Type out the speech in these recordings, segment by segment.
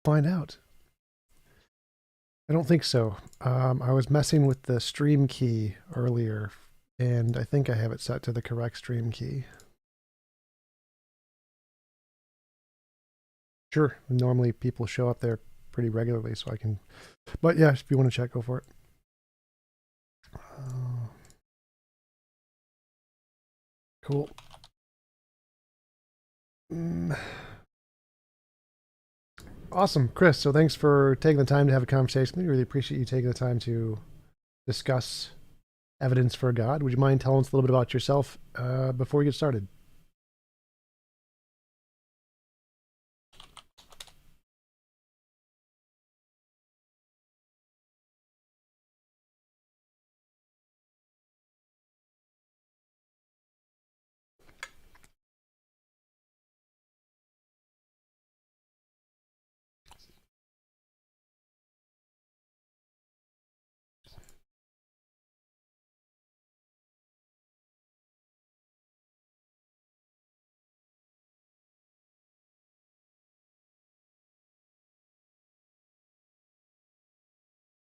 find out. I don't think so. I was messing with the stream key earlier, and I think I have it set to the correct stream key. Sure. Normally people show up there pretty regularly, so I can. But yeah, if you want to check, go for it. Cool. Awesome, Chris. So thanks for taking the time to have a conversation. We really appreciate you taking the time to discuss evidence for God. Would you mind telling us a little bit about yourself before we get started?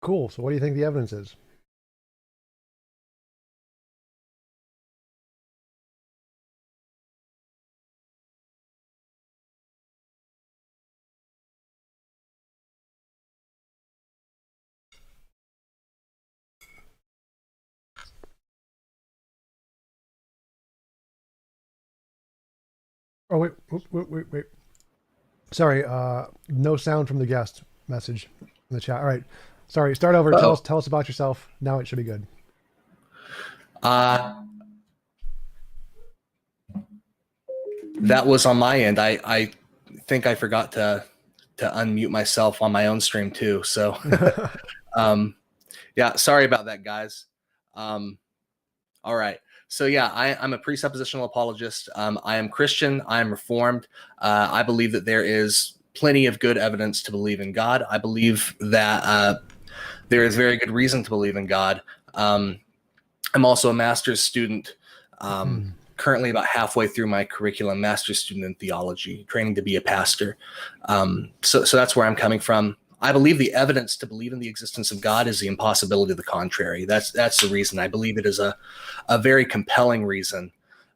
Cool. So what do you think the evidence is? Oh, wait. Sorry, no sound from the guest message in the chat. All right. Sorry, start over. Tell us about yourself. Now it should be good. That was on my end. I think I forgot to unmute myself on my own stream too. So yeah, sorry about that, guys. All right. So yeah, I'm a presuppositional apologist. I am Christian. I am Reformed. I believe that there is plenty of good evidence to believe in God. I believe that there is very good reason to believe in God. I'm also a master's student, currently about halfway through my curriculum, master's student in theology, training to be a pastor. So that's where I'm coming from. I believe the evidence to believe in the existence of God is the impossibility of the contrary. That's the reason. I believe it is a very compelling reason.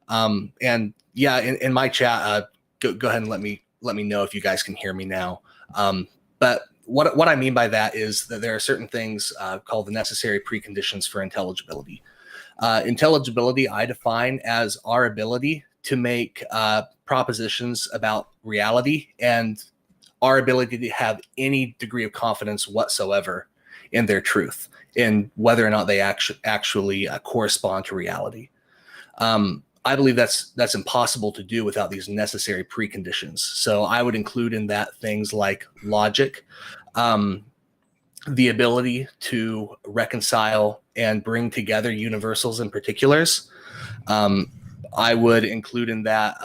And yeah, in my chat, go ahead and let me know if you guys can hear me now. But what I mean by that is that there are certain things called the necessary preconditions for intelligibility. Intelligibility I define as our ability to make propositions about reality and our ability to have any degree of confidence whatsoever in their truth, in whether or not they actually correspond to reality. I believe that's impossible to do without these necessary preconditions. So I would include in that things like logic, the ability to reconcile and bring together universals and particulars. I would include in that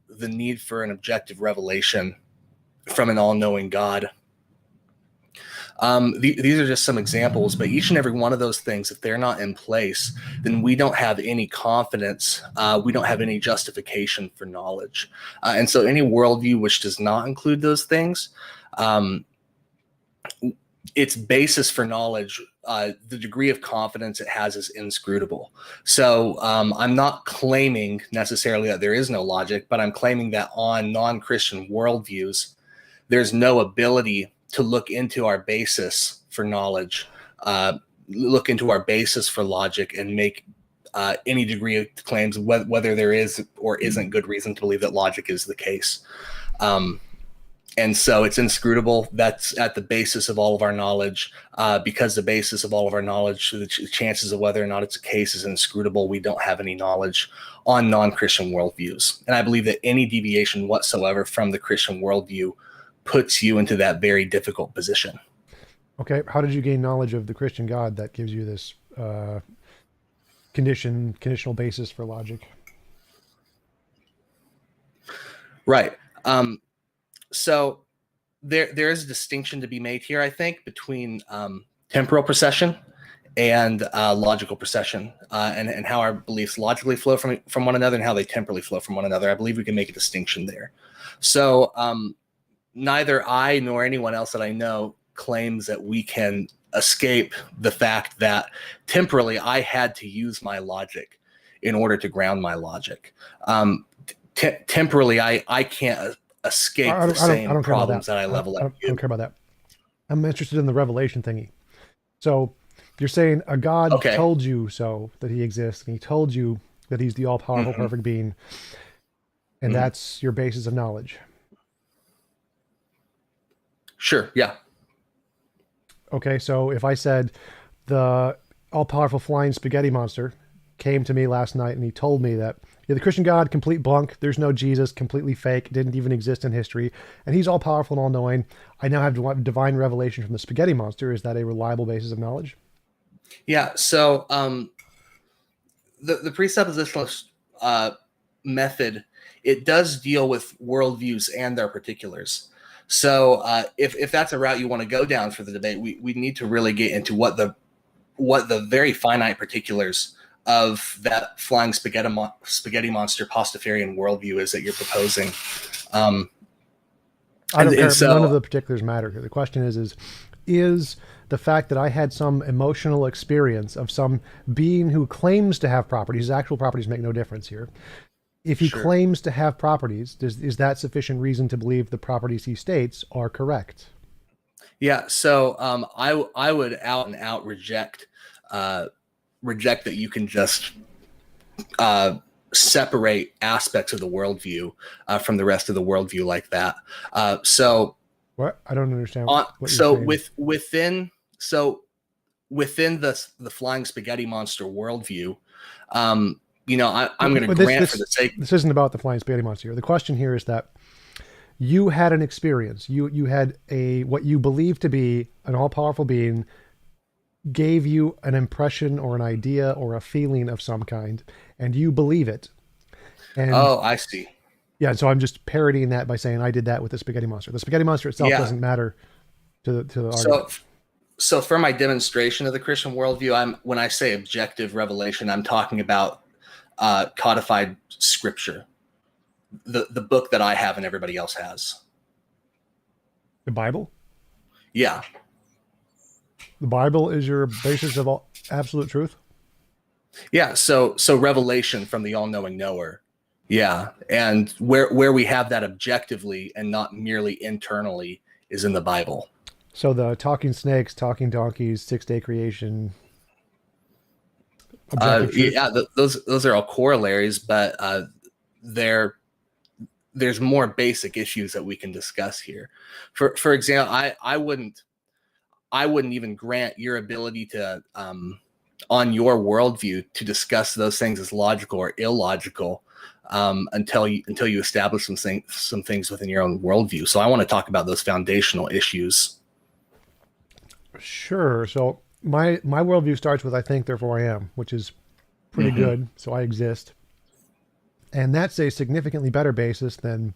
the need for an objective revelation from an all-knowing God. These are just some examples, but each and every one of those things, if they're not in place, then we don't have any confidence. We don't have any justification for knowledge. And so any worldview which does not include those things, its basis for knowledge, the degree of confidence it has is inscrutable. So I'm not claiming necessarily that there is no logic, but I'm claiming that on non-Christian worldviews, there's no ability to look into our basis for knowledge, look into our basis for logic, and make any degree of claims whether there is or isn't good reason to believe that logic is the case. And so it's inscrutable. That's at the basis of all of our knowledge. Because the basis of all of our knowledge, the chances of whether or not it's a case is inscrutable. We don't have any knowledge on non-Christian worldviews. And I believe that any deviation whatsoever from the Christian worldview puts you into that very difficult position. Okay, how did you gain knowledge of the Christian God that gives you this conditional basis for logic? Right. So there is a distinction to be made here, I think, between temporal procession and logical procession, and how our beliefs logically flow from one another and how they temporally flow from one another. I believe we can make a distinction there. So neither I nor anyone else that I know claims that we can escape the fact that temporally I had to use my logic in order to ground my logic. Temporally, I can't escape the I same don't care about problems that I level at I you. don't care about that. I'm interested in the revelation thingy. So you're saying a God Okay. told you so, that he exists, and he told you that he's the all-powerful, Mm-hmm. perfect being, and Mm-hmm. that's your basis of knowledge. Sure. Yeah. Okay, so if I said the all-powerful flying spaghetti monster came to me last night and he told me that the Christian God, complete bunk, there's no Jesus, completely fake, didn't even exist in history, and he's all-powerful and all-knowing, I now have divine revelation from the spaghetti monster. Is that a reliable basis of knowledge? Yeah. So the presuppositional method, it does deal with worldviews and their particulars. So if that's a route you want to go down for the debate, we need to really get into what the very finite particulars of that flying spaghetti monster Pastafarian worldview is that you're proposing. I don't care. So None of the particulars matter here. The question is the fact that I had some emotional experience of some being who claims to have properties, his actual properties make no difference here. If he sure. claims to have properties, is that sufficient reason to believe the properties he states are correct? Yeah. So I would out and out reject that you can just separate aspects of the worldview from the rest of the worldview like that. So What? I don't understand what you're saying. Within the flying spaghetti monster worldview, I'm going to But grant for the sake. This isn't about the flying spaghetti monster here. The question here is that you had an experience. You had what you believe to be an all-powerful being gave you an impression or an idea or a feeling of some kind, and you believe it. And oh, I see. Yeah, so I'm just parodying that by saying I did that with the spaghetti monster. The spaghetti monster itself doesn't matter to the argument. So for my demonstration of the Christian worldview, when I say objective revelation, I'm talking about codified scripture, the book that I have and everybody else has. The Bible? Yeah. The Bible is your basis of all absolute truth? Yeah, so revelation from the all-knowing knower. Yeah, and where we have that objectively and not merely internally is in the Bible. So the talking snakes, talking donkeys, 6-day creation. Yeah, those are all corollaries, but there's more basic issues that we can discuss here. For example, I wouldn't even grant your ability to on your worldview to discuss those things as logical or illogical until you establish some things within your own worldview. So I want to talk about those foundational issues. Sure. So my worldview starts with I think, therefore I am, which is pretty good. So I exist. And that's a significantly better basis than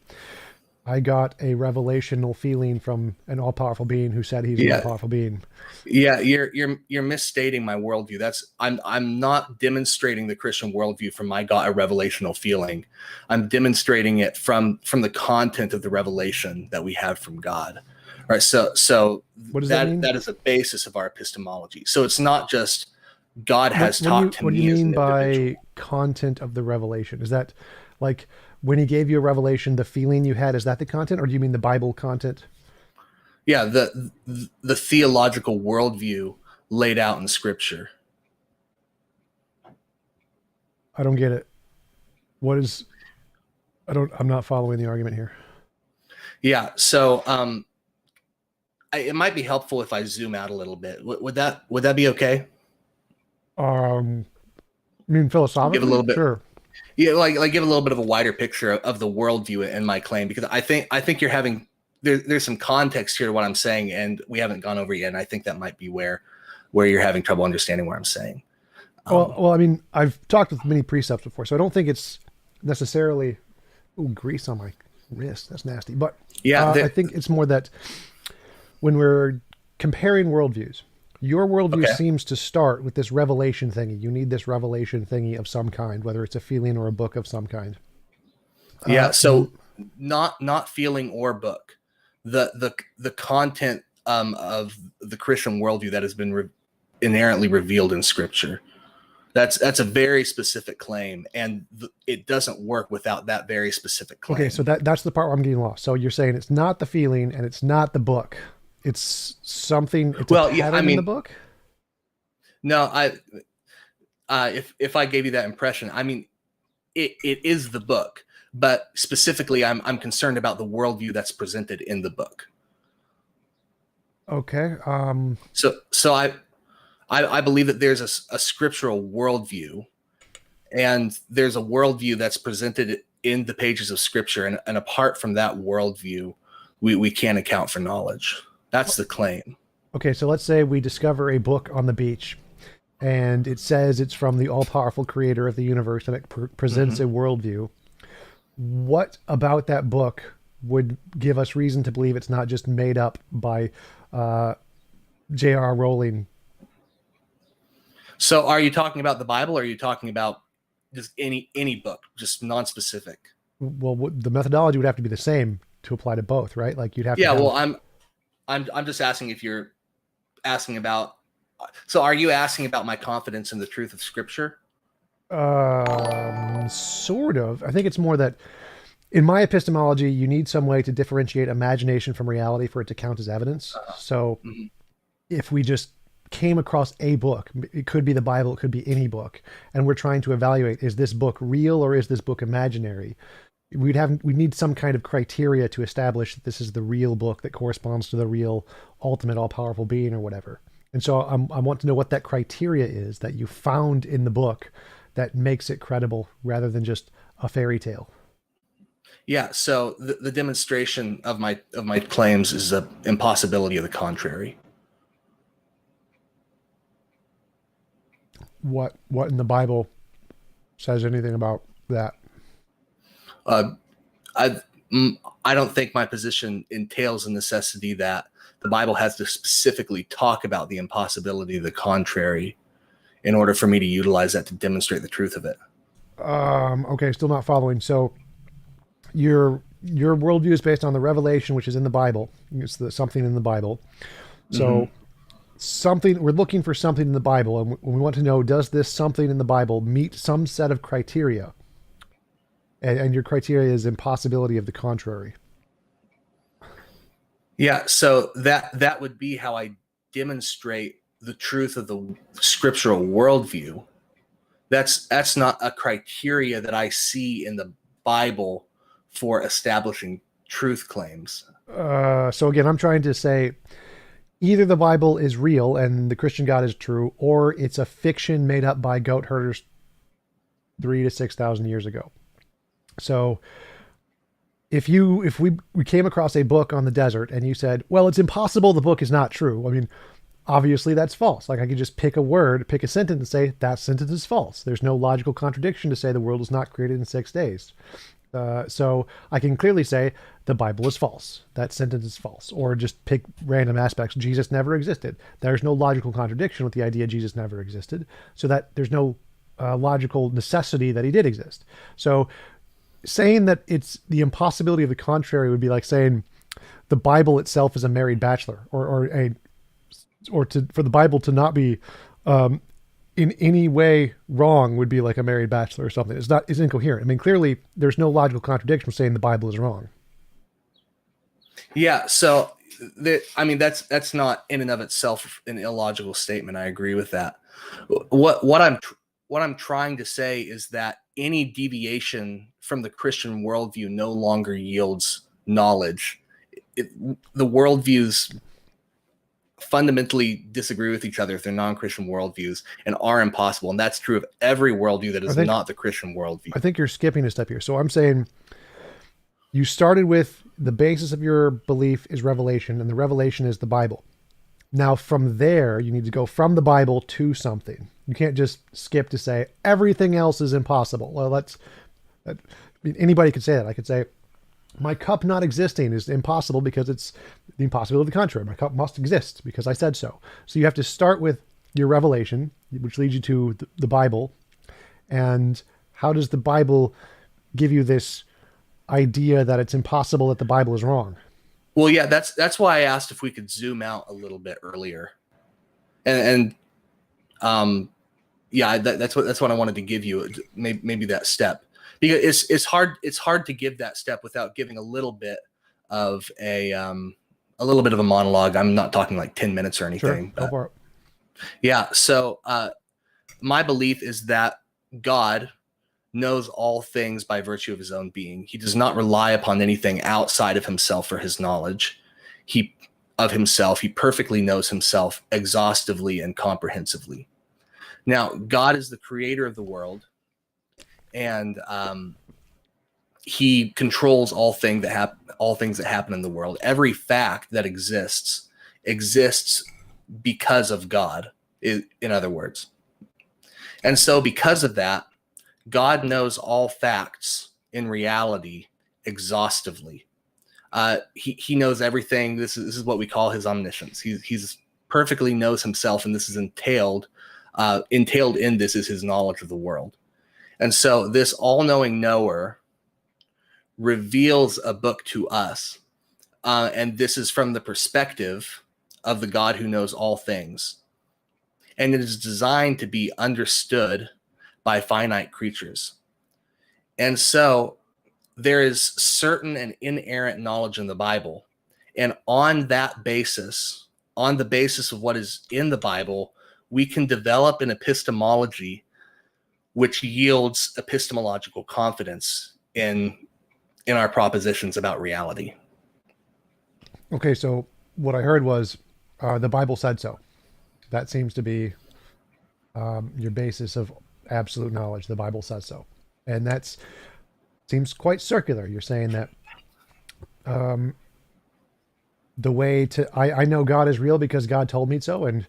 I got a revelational feeling from an all-powerful being who said he's an all-powerful being. Yeah, you're misstating my worldview. I'm not demonstrating the Christian worldview from I got a revelational feeling. I'm demonstrating it from the content of the revelation that we have from God. All right, so what does that mean? That is a basis of our epistemology. So it's not just God has talked to me. What do you mean by content of the revelation? Is that like when he gave you a revelation, the feeling you had, is that the content, or do you mean the Bible content? Yeah, the theological worldview laid out in Scripture. I don't get it. I'm not following the argument here. Yeah, so it might be helpful if I zoom out a little bit. Would that be okay? I mean, philosophically, give a little bit, sure. Yeah, like give a little bit of a wider picture of the worldview in my claim, because I think you're having there's some context here to what I'm saying, and we haven't gone over it yet. And I think that might be where you're having trouble understanding what I'm saying. Well, I mean, I've talked with many precepts before, so I don't think it's necessarily grease on my wrist. That's nasty. But yeah, I think it's more that when we're comparing worldviews, your worldview seems to start with this revelation thingy. You need this revelation thingy of some kind, whether it's a feeling or a book of some kind. Yeah. So not feeling or book. the content of the Christian worldview that has been inherently revealed in Scripture. That's a very specific claim, and it doesn't work without that very specific claim. Okay, so that's the part where I'm getting lost. So you're saying it's not the feeling and it's not the book. It's something. It's a pattern in the book. No, if I gave you that impression, I mean, it is the book, but specifically, I'm concerned about the worldview that's presented in the book. Okay. So I believe that there's a scriptural worldview, and there's a worldview that's presented in the pages of Scripture, and apart from that worldview, we can't account for knowledge. That's the claim. Okay, so let's say we discover a book on the beach, and it says it's from the all-powerful creator of the universe, and it presents a worldview. What about that book would give us reason to believe it's not just made up by J.R. Rowling? So are you talking about the Bible, or are you talking about just any book, just non-specific? Well, the methodology would have to be the same to apply to both, right? Like you'd have to. Yeah, well, I'm just asking if you're asking about. So are you asking about my confidence in the truth of Scripture? Sort of. I think it's more that in my epistemology, you need some way to differentiate imagination from reality for it to count as evidence. So if we just came across a book, it could be the Bible, it could be any book, and we're trying to evaluate, is this book real or is this book imaginary? We need some kind of criteria to establish that this is the real book that corresponds to the real ultimate all-powerful being or whatever. And so I want to know what that criteria is that you found in the book that makes it credible rather than just a fairy tale. Yeah, so the demonstration of my claims is the impossibility of the contrary. What in the Bible says anything about that? I don't think my position entails the necessity that the Bible has to specifically talk about the impossibility of the contrary in order for me to utilize that to demonstrate the truth of it. Okay, still not following. So your worldview is based on the revelation, which is in the Bible. It's something in the Bible. So we're looking for something in the Bible, and we want to know, does this something in the Bible meet some set of criteria? And your criteria is impossibility of the contrary. Yeah, so that would be how I demonstrate the truth of the scriptural worldview. That's not a criteria that I see in the Bible for establishing truth claims. So again, I'm trying to say either the Bible is real and the Christian God is true, or it's a fiction made up by goat herders 3,000 to 6,000 years ago. So if we came across a book on the desert and you said, well, it's impossible the book is not true. I mean, obviously that's false. Like I could just pick a sentence and say that sentence is false. There's no logical contradiction to say the world was not created in 6 days. So I can clearly say the Bible is false. That sentence is false. Or just pick random aspects. Jesus never existed. There's no logical contradiction with the idea Jesus never existed. So that there's no logical necessity that he did exist. So saying that it's the impossibility of the contrary would be like saying the Bible itself is a married bachelor, for the Bible to not be in any way wrong would be like a married bachelor or something. It's incoherent. I mean, clearly there's no logical contradiction saying the Bible is wrong. Yeah. So that's not in and of itself an illogical statement. I agree with that. What I'm trying to say is that any deviation from the Christian worldview no longer yields knowledge. The worldviews fundamentally disagree with each other if they're non-Christian worldviews and are impossible. And that's true of every worldview that is not the Christian worldview. I think you're skipping a step here. So I'm saying you started with the basis of your belief is revelation, and the revelation is the Bible. Now from there, you need to go from the Bible to something. You can't just skip to say everything else is impossible. Well, anybody could say that. I could say my cup not existing is impossible because it's the impossibility of the contrary. My cup must exist because I said so. So you have to start with your revelation, which leads you to the Bible. And how does the Bible give you this idea that it's impossible that the Bible is wrong? Well, yeah, that's why I asked if we could zoom out a little bit earlier, and yeah, that's what I wanted to give you, maybe that step, because it's hard to give that step without giving a little bit of a little bit of a monologue. I'm not talking like 10 minutes or anything. Sure, go for it. Yeah. So my belief is that God knows all things by virtue of his own being. He does not rely upon anything outside of himself for his knowledge. He perfectly knows himself exhaustively and comprehensively. Now, God is the creator of the world, and he controls all things that happen in the world. Every fact that exists because of God, in other words. And so because of that, God knows all facts in reality exhaustively. He knows everything. This is what we call his omniscience. He's perfectly knows himself, and this is entailed in this is his knowledge of the world. And so this all-knowing knower reveals a book to us, and this is from the perspective of the God who knows all things. And it is designed to be understood by finite creatures. And so there is certain and inerrant knowledge in the Bible. And on that basis, on the basis of what is in the Bible, we can develop an epistemology which yields epistemological confidence in our propositions about reality. Okay, so what I heard was the Bible said so. That seems to be your basis of absolute knowledge. The Bible says so. And that seems quite circular. You're saying that the way to... I know God is real because God told me so, and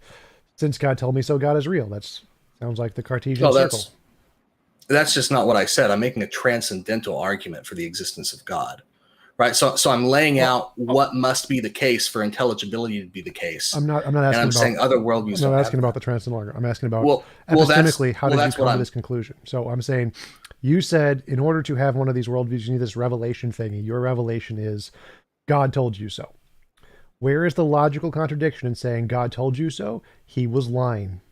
since God told me so, God is real. That sounds like the Cartesian circle. That's just not what I said. I'm making a transcendental argument for the existence of God. Right, so I'm laying out what must be the case for intelligibility to be the case. I'm not asking and I'm about, saying other worldviews. I'm not asking about the transcendental argument. I'm asking about epistemically, how did you come to this conclusion? So I'm saying, you said in order to have one of these worldviews, you need this revelation thing. Your revelation is God told you so. Where is the logical contradiction in saying God told you so? He was lying.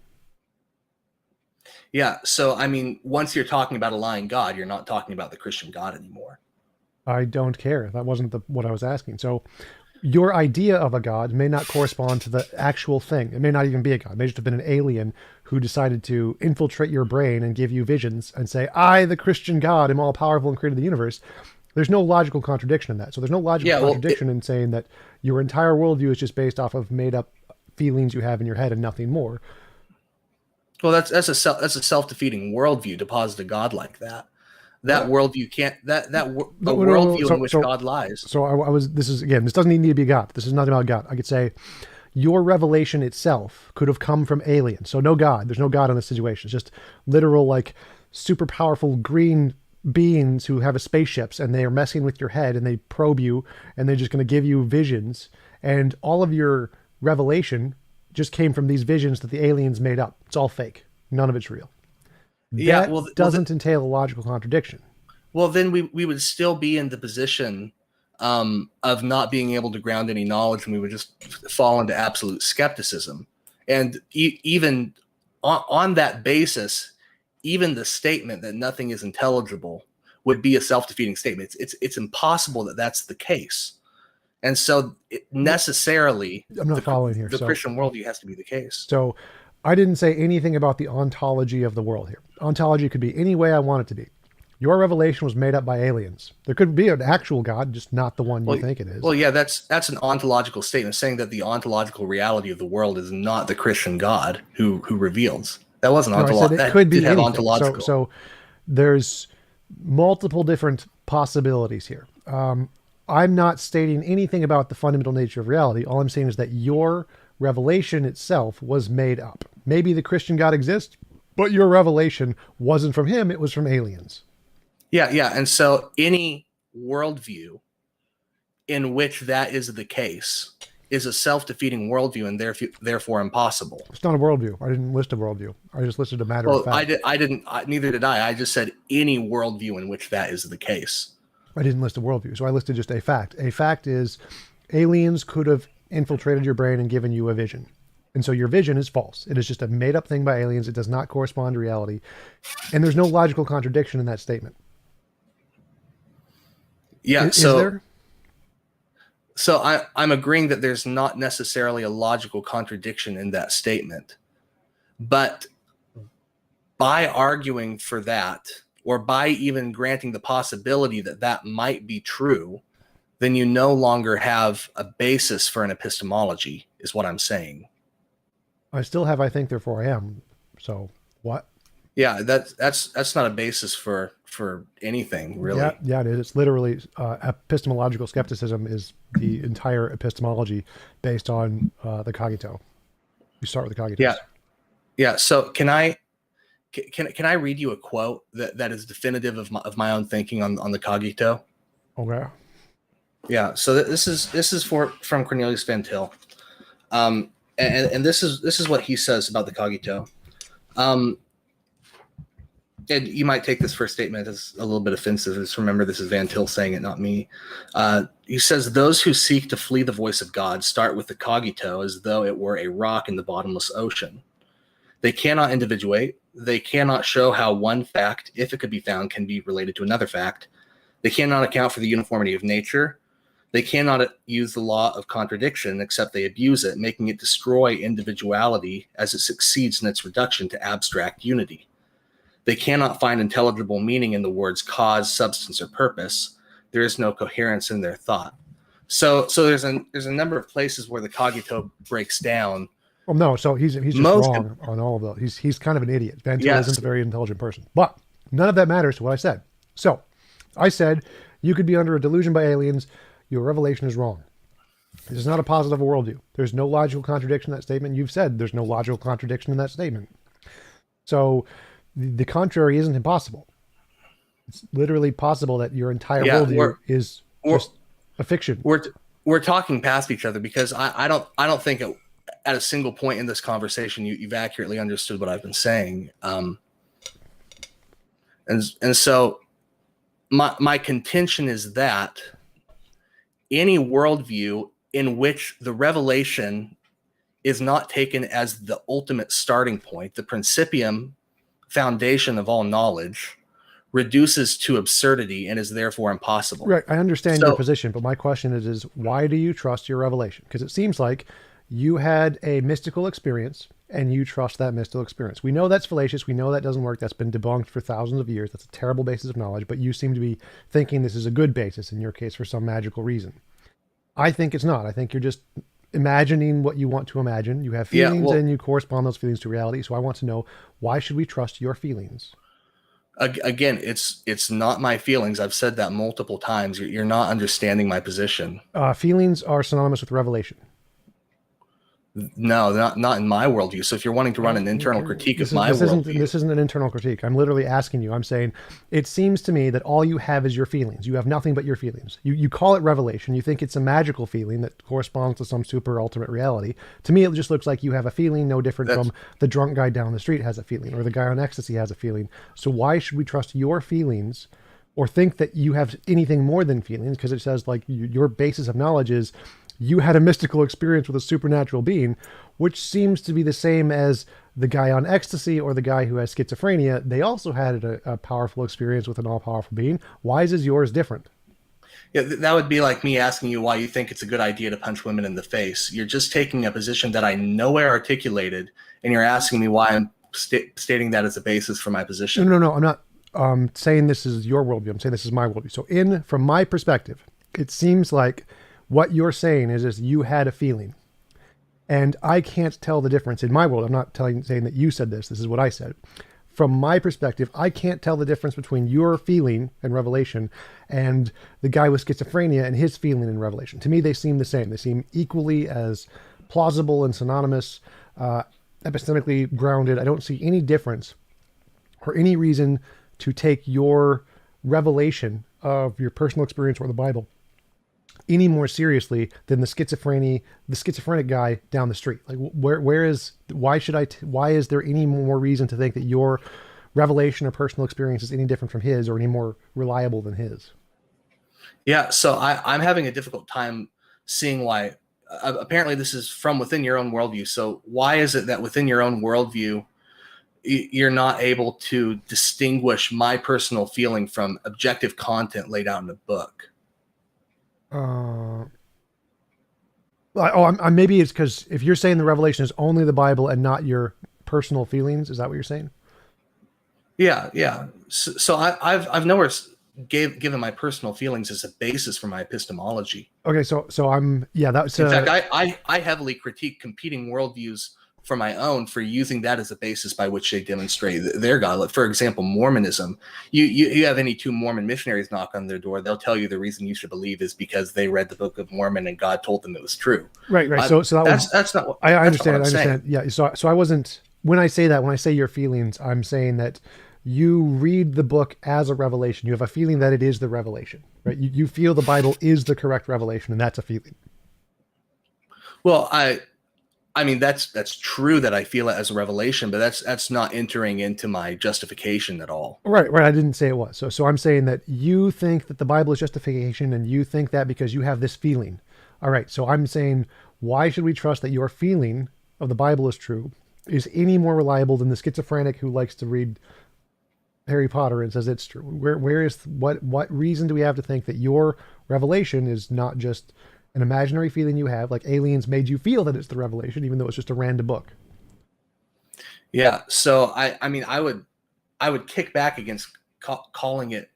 Yeah, so I mean, once you're talking about a lying God, you're not talking about the Christian God anymore. I don't care. That wasn't what I was asking. So your idea of a God may not correspond to the actual thing. It may not even be a God. It may just have been an alien who decided to infiltrate your brain and give you visions and say, I, the Christian God, am all powerful and created the universe. There's no logical contradiction in that. So there's no logical contradiction in saying that your entire worldview is just based off of made up feelings you have in your head and nothing more. Well, that's a self-defeating worldview to posit a God like that. That worldview can't worldview in which God lies. So this doesn't even need to be God. This is not about God. I could say your revelation itself could have come from aliens. So no God. There's no God in this situation. It's just literal, like, super powerful green beings who have spaceships, and they are messing with your head, and they probe you, and they're just going to give you visions, and all of your revelation just came from these visions that the aliens made up. It's all fake. None of it's real. That doesn't entail a logical contradiction. Well, then we would still be in the position of not being able to ground any knowledge, and we would just fall into absolute skepticism. And even on that basis, even the statement that nothing is intelligible would be a self-defeating statement. It's impossible that that's the case. And so necessarily, I'm not following here. The Christian worldview has to be the case. So I didn't say anything about the ontology of the world here. Ontology could be any way I want it to be. Your revelation was made up by aliens. There could be an actual God, just not the one you think it is. Well, yeah, that's an ontological statement, saying that the ontological reality of the world is not the Christian God who reveals. That wasn't ontological. It could be anything. Ontological. So there's multiple different possibilities here. I'm not stating anything about the fundamental nature of reality. All I'm saying is that your revelation itself was made up. Maybe the Christian God exists, but your revelation wasn't from him. It was from aliens. Yeah. And so any worldview in which that is the case is a self-defeating worldview and therefore impossible. It's not a worldview. I didn't list a worldview. I just listed a matter of fact. Neither did I. I just said any worldview in which that is the case. I didn't list a worldview. So I listed just a fact. A fact is aliens could have infiltrated your brain and given you a vision. And so your vision is false. It is just a made up thing by aliens. It does not correspond to reality. And there's no logical contradiction in that statement. Yeah. Is there? So I'm agreeing that there's not necessarily a logical contradiction in that statement. But by arguing for that, or by even granting the possibility that that might be true, then you no longer have a basis for an epistemology, is what I'm saying. I still have I think, therefore I am. So what? Yeah, that's not a basis for anything, really. Yeah, it is. It's literally epistemological skepticism is the entire epistemology based on the cogito. You start with the cogito. Yeah. So can I read you a quote that is definitive of my own thinking on the cogito? Okay. Yeah. So this is from Cornelius Van Til, and this is what he says about the cogito. And you might take this first statement as a little bit offensive. Just remember, this is Van Til saying it, not me. He says, those who seek to flee the voice of God start with the cogito as though it were a rock in the bottomless ocean. They cannot individuate. They cannot show how one fact, if it could be found, can be related to another fact. They cannot account for the uniformity of nature. They cannot use the law of contradiction, except they abuse it, making it destroy individuality as it succeeds in its reduction to abstract unity. They cannot find intelligible meaning in the words cause, substance, or purpose. There is no coherence in their thought. So there's a number of places where the cogito breaks down. Well, no, so he's just wrong on all of those. He's kind of an idiot. Van Til isn't a very intelligent person. But none of that matters to what I said. So I said you could be under a delusion by aliens. Your revelation is wrong. This is not a positive worldview. There's no logical contradiction in that statement. You've said there's no logical contradiction in that statement. So the contrary isn't impossible. It's literally possible that your entire worldview is just a fiction. We're talking past each other because I don't think at a single point in this conversation you've accurately understood what I've been saying. And so my contention is that any worldview in which the revelation is not taken as the ultimate starting point, the principium, foundation of all knowledge, reduces to absurdity and is therefore impossible. Right. I understand your position, but my question is why do you trust your revelation? Because it seems like you had a mystical experience and you trust that mystical experience. We know that's fallacious. We know that doesn't work. That's been debunked for thousands of years. That's a terrible basis of knowledge, but you seem to be thinking this is a good basis in your case for some magical reason. I think it's not. I think you're just imagining what you want to imagine. You have feelings and you correspond those feelings to reality. So I want to know, why should we trust your feelings? Again, it's not my feelings. I've said that multiple times. You're not understanding my position. Feelings are synonymous with revelation. No, not in my worldview. So if you're wanting to run an internal critique of my worldview. This isn't an internal critique. I'm literally asking you. I'm saying, it seems to me that all you have is your feelings. You have nothing but your feelings. You call it revelation. You think it's a magical feeling that corresponds to some super ultimate reality. To me, it just looks like you have a feeling no different from the drunk guy down the street has a feeling, or the guy on ecstasy has a feeling. So why should we trust your feelings or think that you have anything more than feelings? Because it says like your basis of knowledge is you had a mystical experience with a supernatural being, which seems to be the same as the guy on ecstasy or the guy who has schizophrenia. They also had a powerful experience with an all-powerful being. Why is yours different? Yeah, that would be like me asking you why you think it's a good idea to punch women in the face. You're just taking a position that I nowhere articulated, and you're asking me why I'm stating that as a basis for my position. No, I'm not saying this is your worldview. I'm saying this is my worldview. So from my perspective, it seems like what you're saying is you had a feeling, and I can't tell the difference in my world. I'm not saying that you said this. This is what I said. From my perspective, I can't tell the difference between your feeling and revelation and the guy with schizophrenia and his feeling and revelation. To me, they seem the same. They seem equally as plausible and synonymous, epistemically grounded. I don't see any difference or any reason to take your revelation of your personal experience or the Bible any more seriously than the schizophrenic guy down the street. Like why is there any more reason to think that your revelation or personal experience is any different from his or any more reliable than his? Yeah. So I'm having a difficult time seeing why. Apparently, this is from within your own worldview. So why is it that within your own worldview, you're not able to distinguish my personal feeling from objective content laid out in a book? Maybe it's because if you're saying the revelation is only the Bible and not your personal feelings, is that what you're saying? Yeah, yeah. So I've nowhere given my personal feelings as a basis for my epistemology. Okay, so that's in fact, I heavily critique competing worldviews for my own for using that as a basis by which they demonstrate their God. For example, Mormonism. You have any two Mormon missionaries knock on their door, they'll tell you the reason you should believe is because they read the Book of Mormon and God told them it was true. Right. That's not what I understand. Saying. Yeah. So I wasn't, when I say your feelings, I'm saying that you read the book as a revelation. You have a feeling that it is the revelation, right? You feel the Bible is the correct revelation, and that's a feeling. Well, I mean that's true that I feel it as a revelation, but that's not entering into my justification at all. Right. I didn't say it was. So I'm saying that you think that the Bible is justification, and you think that because you have this feeling. All right. So I'm saying, why should we trust that your feeling of the Bible is true is any more reliable than the schizophrenic who likes to read Harry Potter and says it's true? What reason do we have to think that your revelation is not just an imaginary feeling you have, like aliens made you feel that it's the revelation, even though it's just a random book? Yeah. So I mean, I would kick back against calling it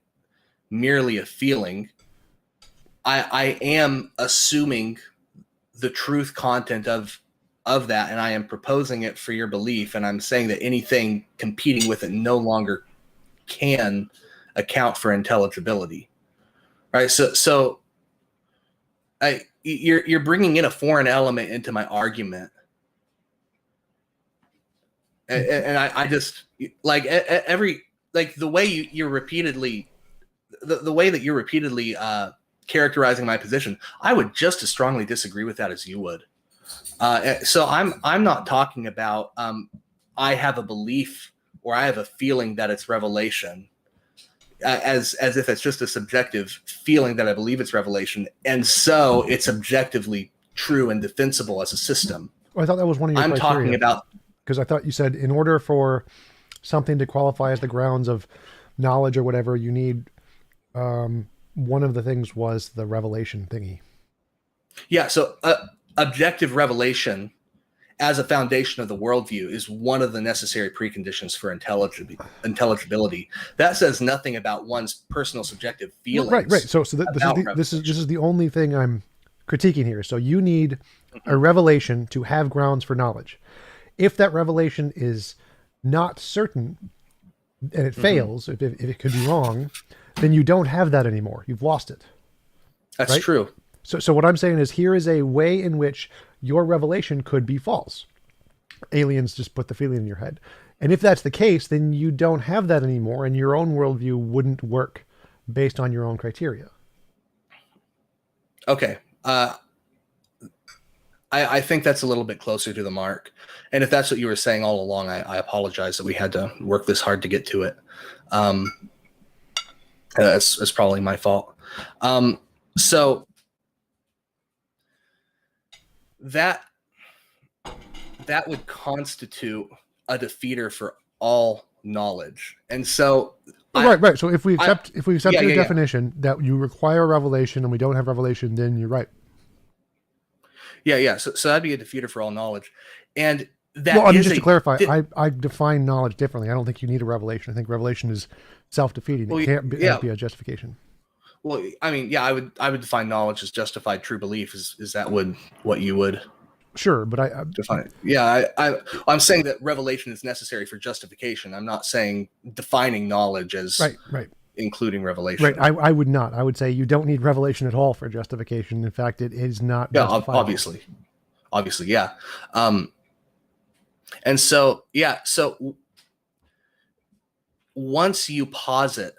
merely a feeling. I am assuming the truth content of that, and I am proposing it for your belief, and I'm saying that anything competing with it no longer can account for intelligibility, right? So you're bringing in a foreign element into my argument, and I just like the way you're repeatedly the way that you're repeatedly characterizing my position. I would just as strongly disagree with that as you would. So I'm not talking about I have a belief or I have a feeling that it's revelation, as if it's just a subjective feeling that I believe it's revelation, and so it's objectively true and defensible as a system. Well, I thought that was one of your criteria. Talking about, because I thought you said in order for something to qualify as the grounds of knowledge or whatever, you need one of the things was the revelation thingy. Yeah. So objective revelation as a foundation of the worldview is one of the necessary preconditions for intelligibility. That says nothing about one's personal subjective feelings. Right. So this is the only thing I'm critiquing here. So you need a revelation to have grounds for knowledge. If that revelation is not certain and it fails, if it could be wrong, then you don't have that anymore. You've lost it. That's right? True. So what I'm saying is, here is a way in which your revelation could be false. Aliens just put the feeling in your head. And if that's the case, then you don't have that anymore, and your own worldview wouldn't work based on your own criteria. Okay. I think that's a little bit closer to the mark. And if that's what you were saying all along, I apologize that we had to work this hard to get to it. That's probably my fault. So that would constitute a defeater for all knowledge. And so right. So if we accept your definition that you require revelation and we don't have revelation, then you're right. Yeah. So that'd be a defeater for all knowledge. And that just to clarify, I define knowledge differently. I don't think you need a revelation. I think revelation is self-defeating. It can't be a justification. Well, I mean, yeah, I would define knowledge as justified true belief. Is that what you would? Sure, but I define it. Yeah, I'm saying that revelation is necessary for justification. I'm not saying defining knowledge as right. including revelation. Right. I would not. I would say you don't need revelation at all for justification. In fact, it is not. Yeah, obviously, yeah. And so, yeah. So once you posit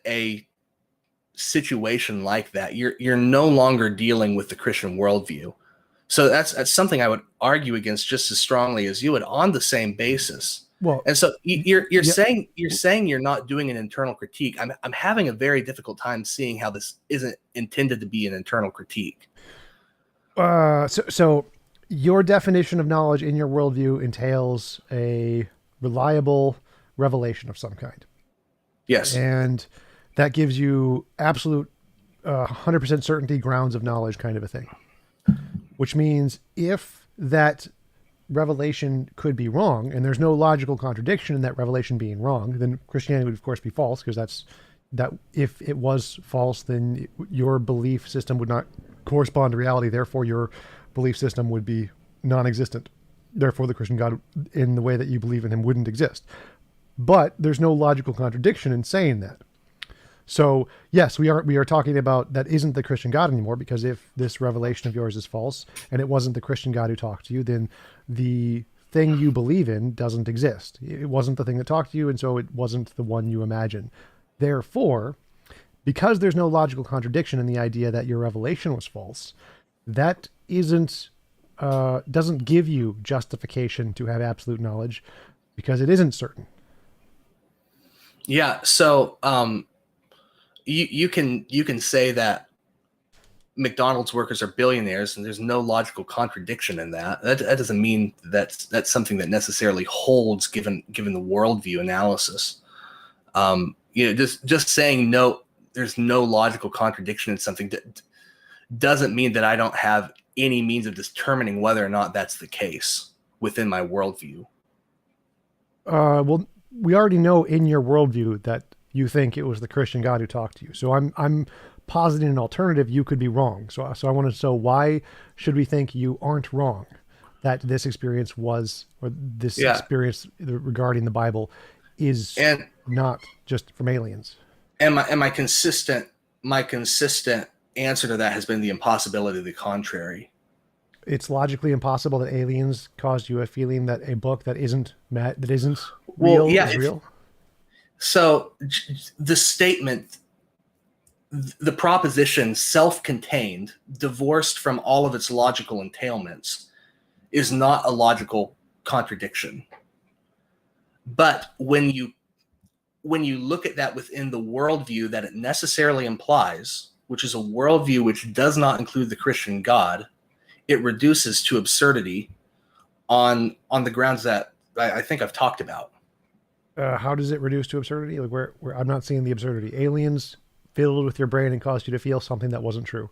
a situation like that, you're no longer dealing with the Christian worldview. So that's something I would argue against just as strongly as you would on the same basis. Well, and so you're saying you're not doing an internal critique. I'm having a very difficult time seeing how this isn't intended to be an internal critique. So your definition of knowledge in your worldview entails a reliable revelation of some kind. Yes. And that gives you absolute 100% certainty grounds of knowledge kind of a thing. Which means if that revelation could be wrong and there's no logical contradiction in that revelation being wrong, then Christianity would of course be false, because that if it was false, then your belief system would not correspond to reality. Therefore, your belief system would be non-existent. Therefore, the Christian God in the way that you believe in him wouldn't exist. But there's no logical contradiction in saying that. So yes, we are talking about that isn't the Christian God anymore, because if this revelation of yours is false and it wasn't the Christian God who talked to you, then the thing you believe in doesn't exist. It wasn't the thing that talked to you, and so it wasn't the one you imagine. Therefore, because there's no logical contradiction in the idea that your revelation was false, that doesn't give you justification to have absolute knowledge, because it isn't certain. Yeah. So you can say that McDonald's workers are billionaires, and there's no logical contradiction in that. That doesn't mean that's something that necessarily holds given the worldview analysis. Just saying no, there's no logical contradiction in something that doesn't mean that I don't have any means of determining whether or not that's the case within my worldview. Well, we already know in your worldview that you think it was the Christian God who talked to you. So I'm positing an alternative. You could be wrong. So I want to know, why should we think you aren't wrong, that this experience was, or this experience regarding the Bible is not just from aliens? And my consistent answer to that has been the impossibility of the contrary. It's logically impossible that aliens caused you a feeling that a book that isn't real is real. So the statement, the proposition, self-contained, divorced from all of its logical entailments, is not a logical contradiction. But when you look at that within the worldview that it necessarily implies, which is a worldview which does not include the Christian God, it reduces to absurdity on the grounds that I think I've talked about. How does it reduce to absurdity? Like where I'm not seeing the absurdity. Aliens fiddled with your brain and caused you to feel something that wasn't true.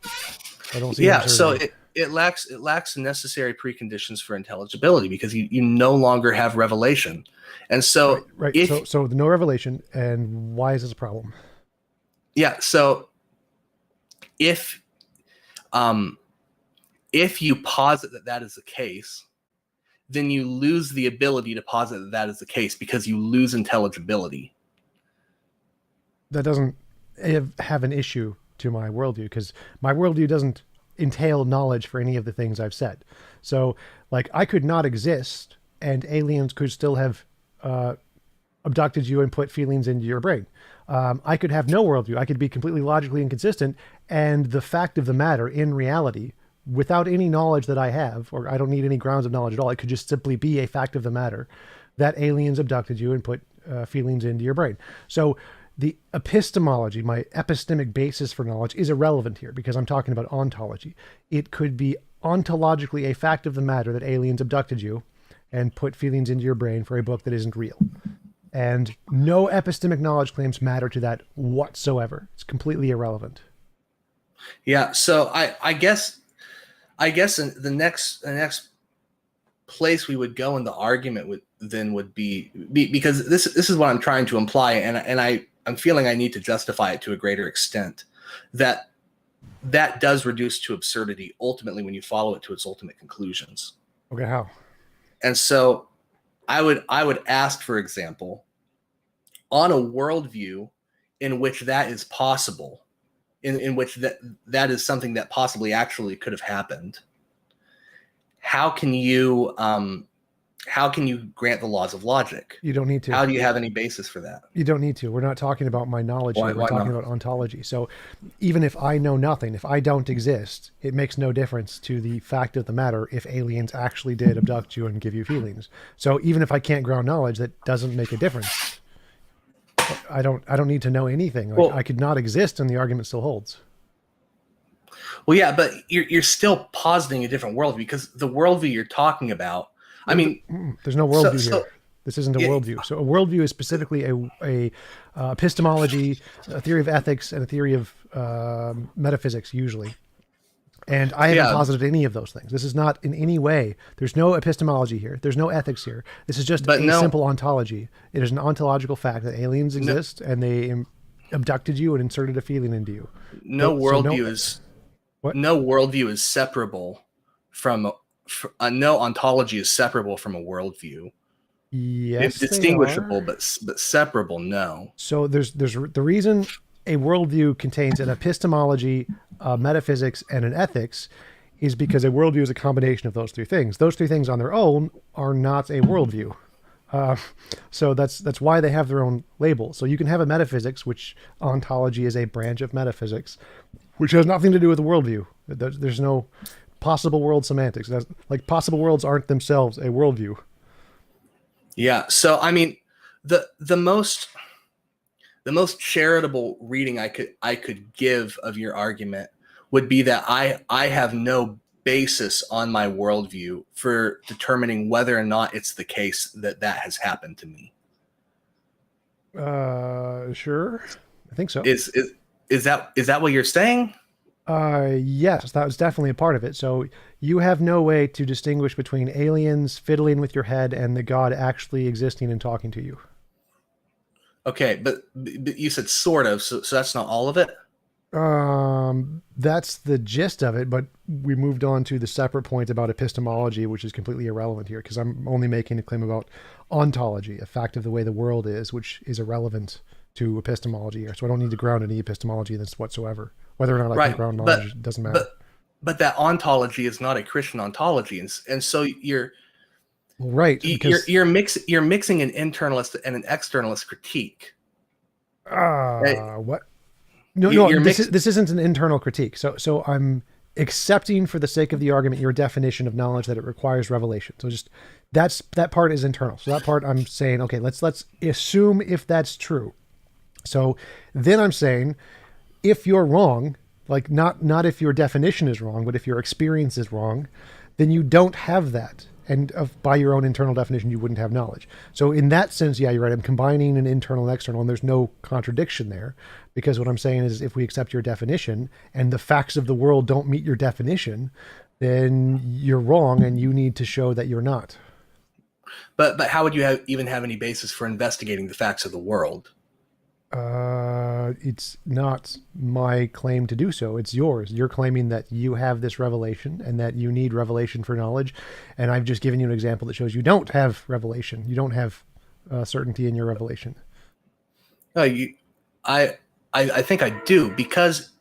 I don't see. Yeah, so it lacks the necessary preconditions for intelligibility, because you no longer have revelation, and so right. So no revelation, and why is this a problem? Yeah, so if you posit that is the case, then you lose the ability to posit that is the case, because you lose intelligibility. That doesn't have an issue to my worldview, because my worldview doesn't entail knowledge for any of the things I've said. So, like, I could not exist, and aliens could still have abducted you and put feelings into your brain. I could have no worldview. I could be completely logically inconsistent, and the fact of the matter, in reality, without any knowledge that I have, or I don't need any grounds of knowledge at all, it could just simply be a fact of the matter that aliens abducted you and put feelings into your brain. So the epistemology, my epistemic basis for knowledge, is irrelevant here, because I'm talking about ontology. It could be ontologically a fact of the matter that aliens abducted you and put feelings into your brain for a book that isn't real. And no epistemic knowledge claims matter to that whatsoever. It's completely irrelevant. Yeah, so I guess in the next place we would go in the argument would be because this is what I'm trying to imply, and I'm feeling I need to justify it to a greater extent, that does reduce to absurdity ultimately when you follow it to its ultimate conclusions. Okay, how? And so I would ask, for example, on a worldview in which that is possible, in which that is something that possibly actually could have happened, how can you how can you grant the laws of logic? You don't need to. How do you have any basis for that? You don't need to. We're not talking about my knowledge here. We're Why talking not? about ontology. So even if I know nothing, if I don't exist, it makes no difference to the fact of the matter if aliens actually did abduct you and give you feelings. So even if I can't ground knowledge, that doesn't make a difference. I don't need to know anything. Like, Well, I could not exist and the argument still holds. well, yeah, but you're still positing a different worldview, because the worldview you're talking about, I mean, There's no so, worldview so here. This isn't a yeah, worldview. So a worldview is specifically a epistemology, a theory of ethics, and a theory of metaphysics usually. And I haven't yeah, posited any of those things. This is not in any way. There's no epistemology here. There's no ethics here. This is just but a simple ontology. It is an ontological fact that aliens no, exist and they abducted you and inserted a feeling into you. no So no, worldview is what? no worldview is separable from no ontology is separable from a worldview. Yes, they Distinguishable, are. but separable, no. So there's the reason a worldview contains an epistemology, metaphysics, and an ethics is because a worldview is a combination of those three things. Those three things on their own are not a worldview. So that's why they have their own label. So you can have a metaphysics, which ontology is a branch of metaphysics, which has nothing to do with a worldview. There's no possible world semantics. Like possible worlds aren't themselves a worldview. Yeah. So I mean, the most charitable reading I could give of your argument would be that I have no basis on my worldview for determining whether or not it's the case that has happened to me. Sure. I think so. Is that what you're saying? Yes, that was definitely a part of it. So you have no way to distinguish between aliens fiddling with your head and the God actually existing and talking to you. Okay, but you said sort of, so that's not all of it? That's the gist of it, but we moved on to the separate point about epistemology, which is completely irrelevant here because I'm only making a claim about ontology, a fact of the way the world is, which is irrelevant to epistemology here. So I don't need to ground any epistemology in this whatsoever. Whether or not I can ground knowledge, it doesn't matter. But that ontology is not a Christian ontology, and so you're right. You're mixing an internalist and an externalist critique. What? No, this isn't an internal critique. So I'm accepting for the sake of the argument your definition of knowledge that it requires revelation. So just that part is internal. So that part I'm saying, okay, let's assume if that's true. So then I'm saying if you're wrong, like not if your definition is wrong, but if your experience is wrong, then you don't have that. And by your own internal definition, you wouldn't have knowledge. So in that sense, yeah, you're right. I'm combining an internal and external, and there's no contradiction there. Because what I'm saying is if we accept your definition and the facts of the world don't meet your definition, then you're wrong and you need to show that you're not. But how would you even have any basis for investigating the facts of the world? It's not my claim to do so. It's yours. You're claiming that you have this revelation and that you need revelation for knowledge. And I've just given you an example that shows you don't have revelation. You don't have certainty in your revelation. I think I do, because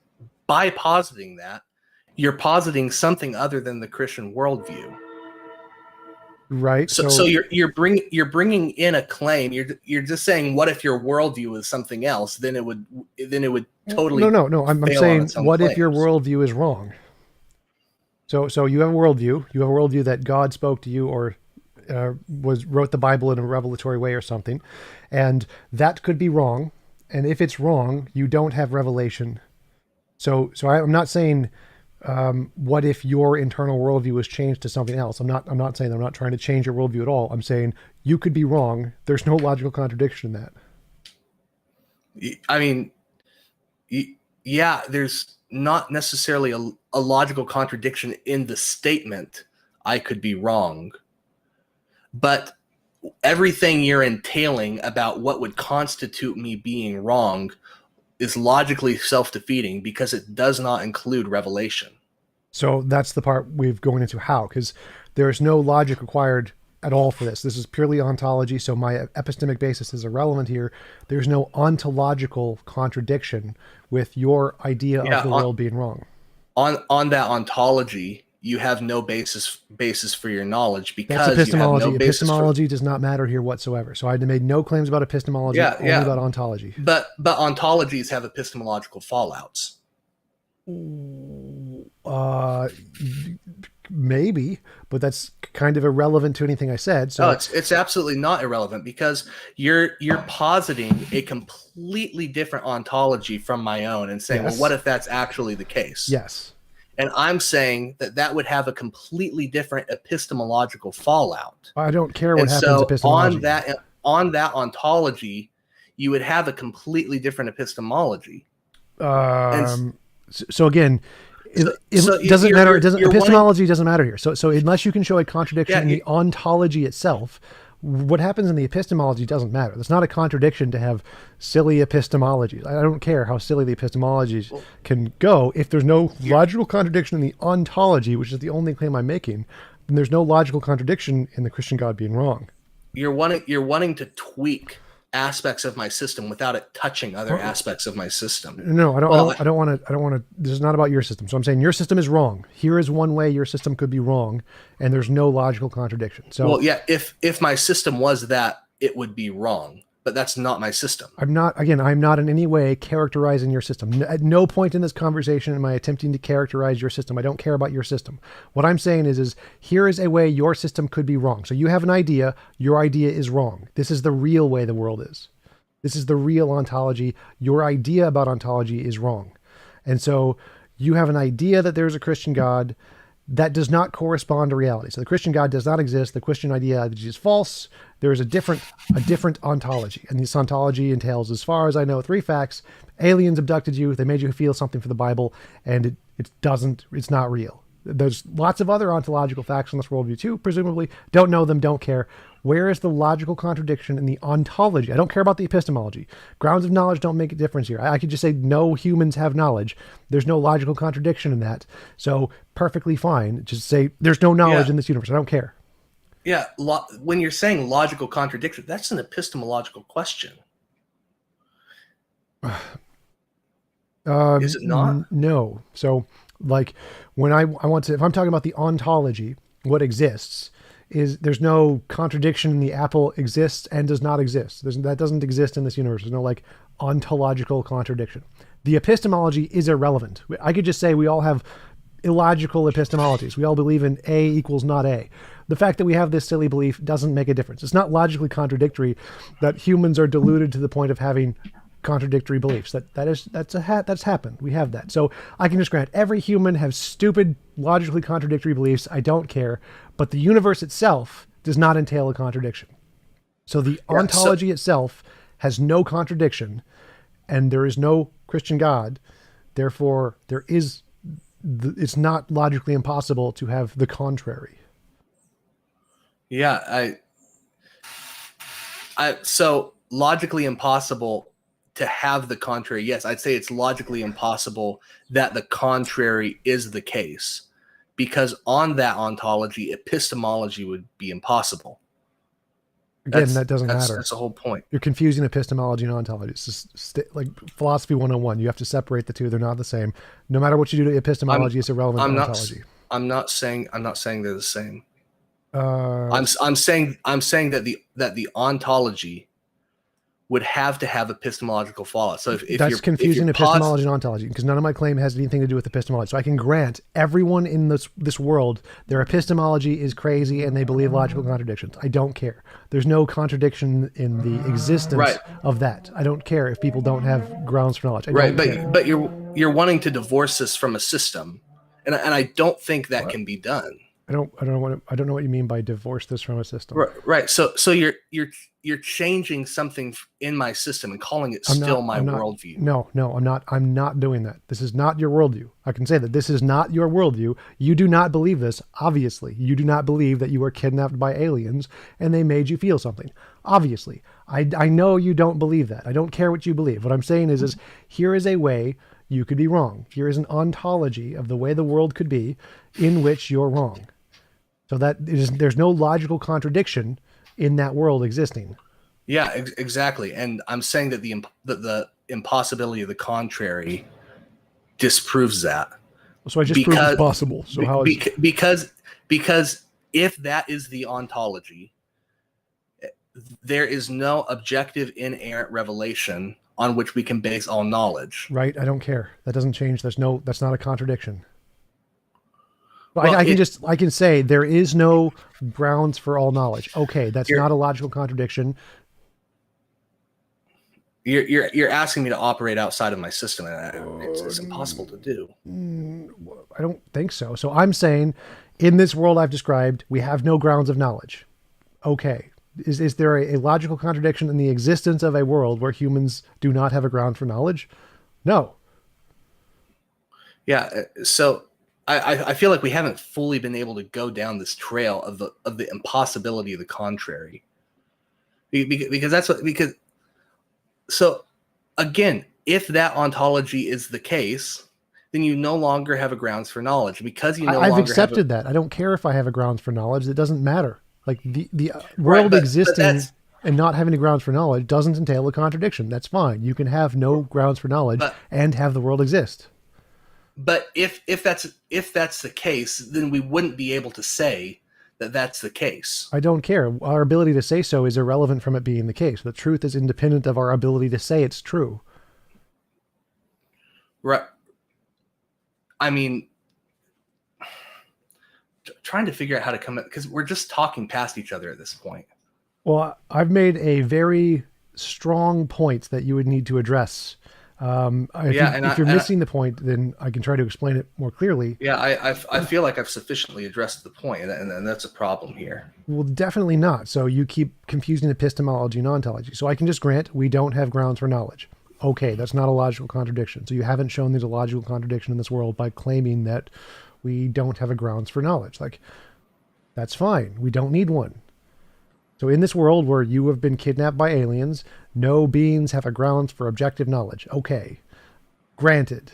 by positing that, you're positing something other than the Christian worldview. Right. So you're bringing in a claim. You're just saying, what if your worldview is something else? Then it would totally no. I'm saying, what if your worldview is wrong? So you have a worldview. You have a worldview that God spoke to you or wrote the Bible in a revelatory way or something, and that could be wrong. And if it's wrong, you don't have revelation. So I'm not saying. What if your internal worldview was changed to something else? I'm not saying I'm not trying to change your worldview at all. I'm saying you could be wrong. There's no logical contradiction in that. I mean, yeah, there's not necessarily a logical contradiction in the statement, I could be wrong. But everything you're entailing about what would constitute me being wrong is logically self-defeating because it does not include revelation. So that's the part we've going into how, because there's no logic required at all for this. This is purely ontology, so my epistemic basis is irrelevant here. There's no ontological contradiction with your idea of the world being wrong. On that ontology, you have no basis for your knowledge because That's epistemology. you have no basis Epistemology does not matter here whatsoever. So I made no claims about epistemology, only about ontology. But ontologies have epistemological fallouts. Maybe, but that's kind of irrelevant to anything I said. So it's absolutely not irrelevant, because you're positing a completely different ontology from my own and saying, well, what if that's actually the case? Yes. And I'm saying that would have a completely different epistemological fallout. I don't care what happens epistemology. On that ontology, you would have a completely different epistemology. So again, it doesn't matter. Epistemology doesn't matter here. So unless you can show a contradiction in the ontology itself, what happens in the epistemology doesn't matter. It's not a contradiction to have silly epistemologies. I don't care how silly the epistemologies can go. If there's no logical contradiction in the ontology, which is the only claim I'm making, then there's no logical contradiction in the Christian God being wrong. You're wanting to tweak aspects of my system without it touching other aspects of my system. No, I don't want to. This is not about your system. So I'm saying your system is wrong. Here is one way your system could be wrong, and there's no logical contradiction. So, well, yeah, if my system was that, it would be wrong. But that's not my system. I'm not in any way characterizing your system. At no point in this conversation am I attempting to characterize your system. I don't care about your system. What I'm saying is here is a way your system could be wrong. So you have an idea, your idea is wrong. This is the real way the world is. This is the real ontology. Your idea about ontology is wrong. And so you have an idea that there's a Christian God that does not correspond to reality. So the Christian God does not exist. The Christian ideology is false. There is a different ontology. And this ontology entails, as far as I know, 3 facts. Aliens abducted you. They made you feel something for the Bible. And it's not real. There's lots of other ontological facts in this worldview too, presumably. Don't know them, don't care. Where is the logical contradiction in the ontology? I don't care about the epistemology. Grounds of knowledge don't make a difference here. I could just say no humans have knowledge. There's no logical contradiction in that. So perfectly fine. Just say there's no knowledge in this universe. I don't care. Yeah, when you're saying logical contradiction, that's an epistemological question. Is it not? No. So like when if I'm talking about the ontology, what exists is there's no contradiction in the apple exists and does not exist. That doesn't exist in this universe. There's no like ontological contradiction. The epistemology is irrelevant. I could just say we all have illogical epistemologies. We all believe in A equals not A. The fact that we have this silly belief doesn't make a difference. It's not logically contradictory that humans are deluded to the point of having contradictory beliefs. That's happened. We have that. So I can just grant every human has stupid, logically contradictory beliefs. I don't care. But the universe itself does not entail a contradiction. So the ontology itself has no contradiction, and there is no Christian God. Therefore, it's not logically impossible to have the contrary. Yeah, so logically impossible to have the contrary. Yes, I'd say it's logically impossible that the contrary is the case, because on that ontology, epistemology would be impossible. Again, that doesn't matter. That's the whole point. You're confusing epistemology and ontology. It's just like philosophy 101. You have to separate the two. They're not the same. No matter what you do to epistemology, it's irrelevant to ontology. I'm not saying they're the same. I'm saying that the ontology would have to have epistemological fallout. So if that's confusing epistemology and ontology, because none of my claim has anything to do with epistemology. So I can grant everyone in this world, their epistemology is crazy and they believe logical contradictions. I don't care. There's no contradiction in the existence of that. I don't care if people don't have grounds for knowledge. But you're wanting to divorce this from a system, and I don't think that can be done. I don't know what you mean by divorce this from a system. Right. So you're changing something in my system and calling it my worldview. No, I'm not. I'm not doing that. This is not your worldview. I can say that this is not your worldview. You do not believe this. Obviously, you do not believe that you were kidnapped by aliens and they made you feel something. Obviously, I know you don't believe that. I don't care what you believe. What I'm saying is here is a way you could be wrong. Here is an ontology of the way the world could be in which you're wrong. So there's no logical contradiction in that world existing. Yeah, exactly. And I'm saying that the impossibility of the contrary disproves that. So I just proved it's possible. So how is because if that is the ontology, there is no objective inerrant revelation on which we can base all knowledge. right? I don't care. That doesn't change. That's not a contradiction. Well, I can say there is no grounds for all knowledge. Okay, that's not a logical contradiction. You're asking me to operate outside of my system, and it's impossible to do. I don't think so. So I'm saying, in this world I've described, we have no grounds of knowledge. Okay, is there a logical contradiction in the existence of a world where humans do not have a ground for knowledge? No. Yeah. So I feel like we haven't fully been able to go down this trail of the impossibility of the contrary, because so again, if that ontology is the case, then you no longer have a grounds for knowledge, because I've accepted that. I don't care if I have a grounds for knowledge. It doesn't matter. Like the world existing and not having a grounds for knowledge doesn't entail a contradiction. That's fine. You can have no grounds for knowledge and have the world exist. But if that's the case, then we wouldn't be able to say that that's the case. I don't care. Our ability to say so is irrelevant from it being the case. The truth is independent of our ability to say it's true. Right. I mean, trying to figure out how to come up, because we're just talking past each other at this point. Well, I've made a very strong point that you would need to address. If you're missing the point, then I can try to explain it more clearly. Yeah, I feel like I've sufficiently addressed the point, and that's a problem here. Well, definitely not. So you keep confusing epistemology and ontology. So I can just grant we don't have grounds for knowledge. Okay, that's not a logical contradiction. So you haven't shown there's a logical contradiction in this world by claiming that we don't have a grounds for knowledge. Like, that's fine. We don't need one. So in this world where you have been kidnapped by aliens, no beings have a grounds for objective knowledge. Okay. Granted.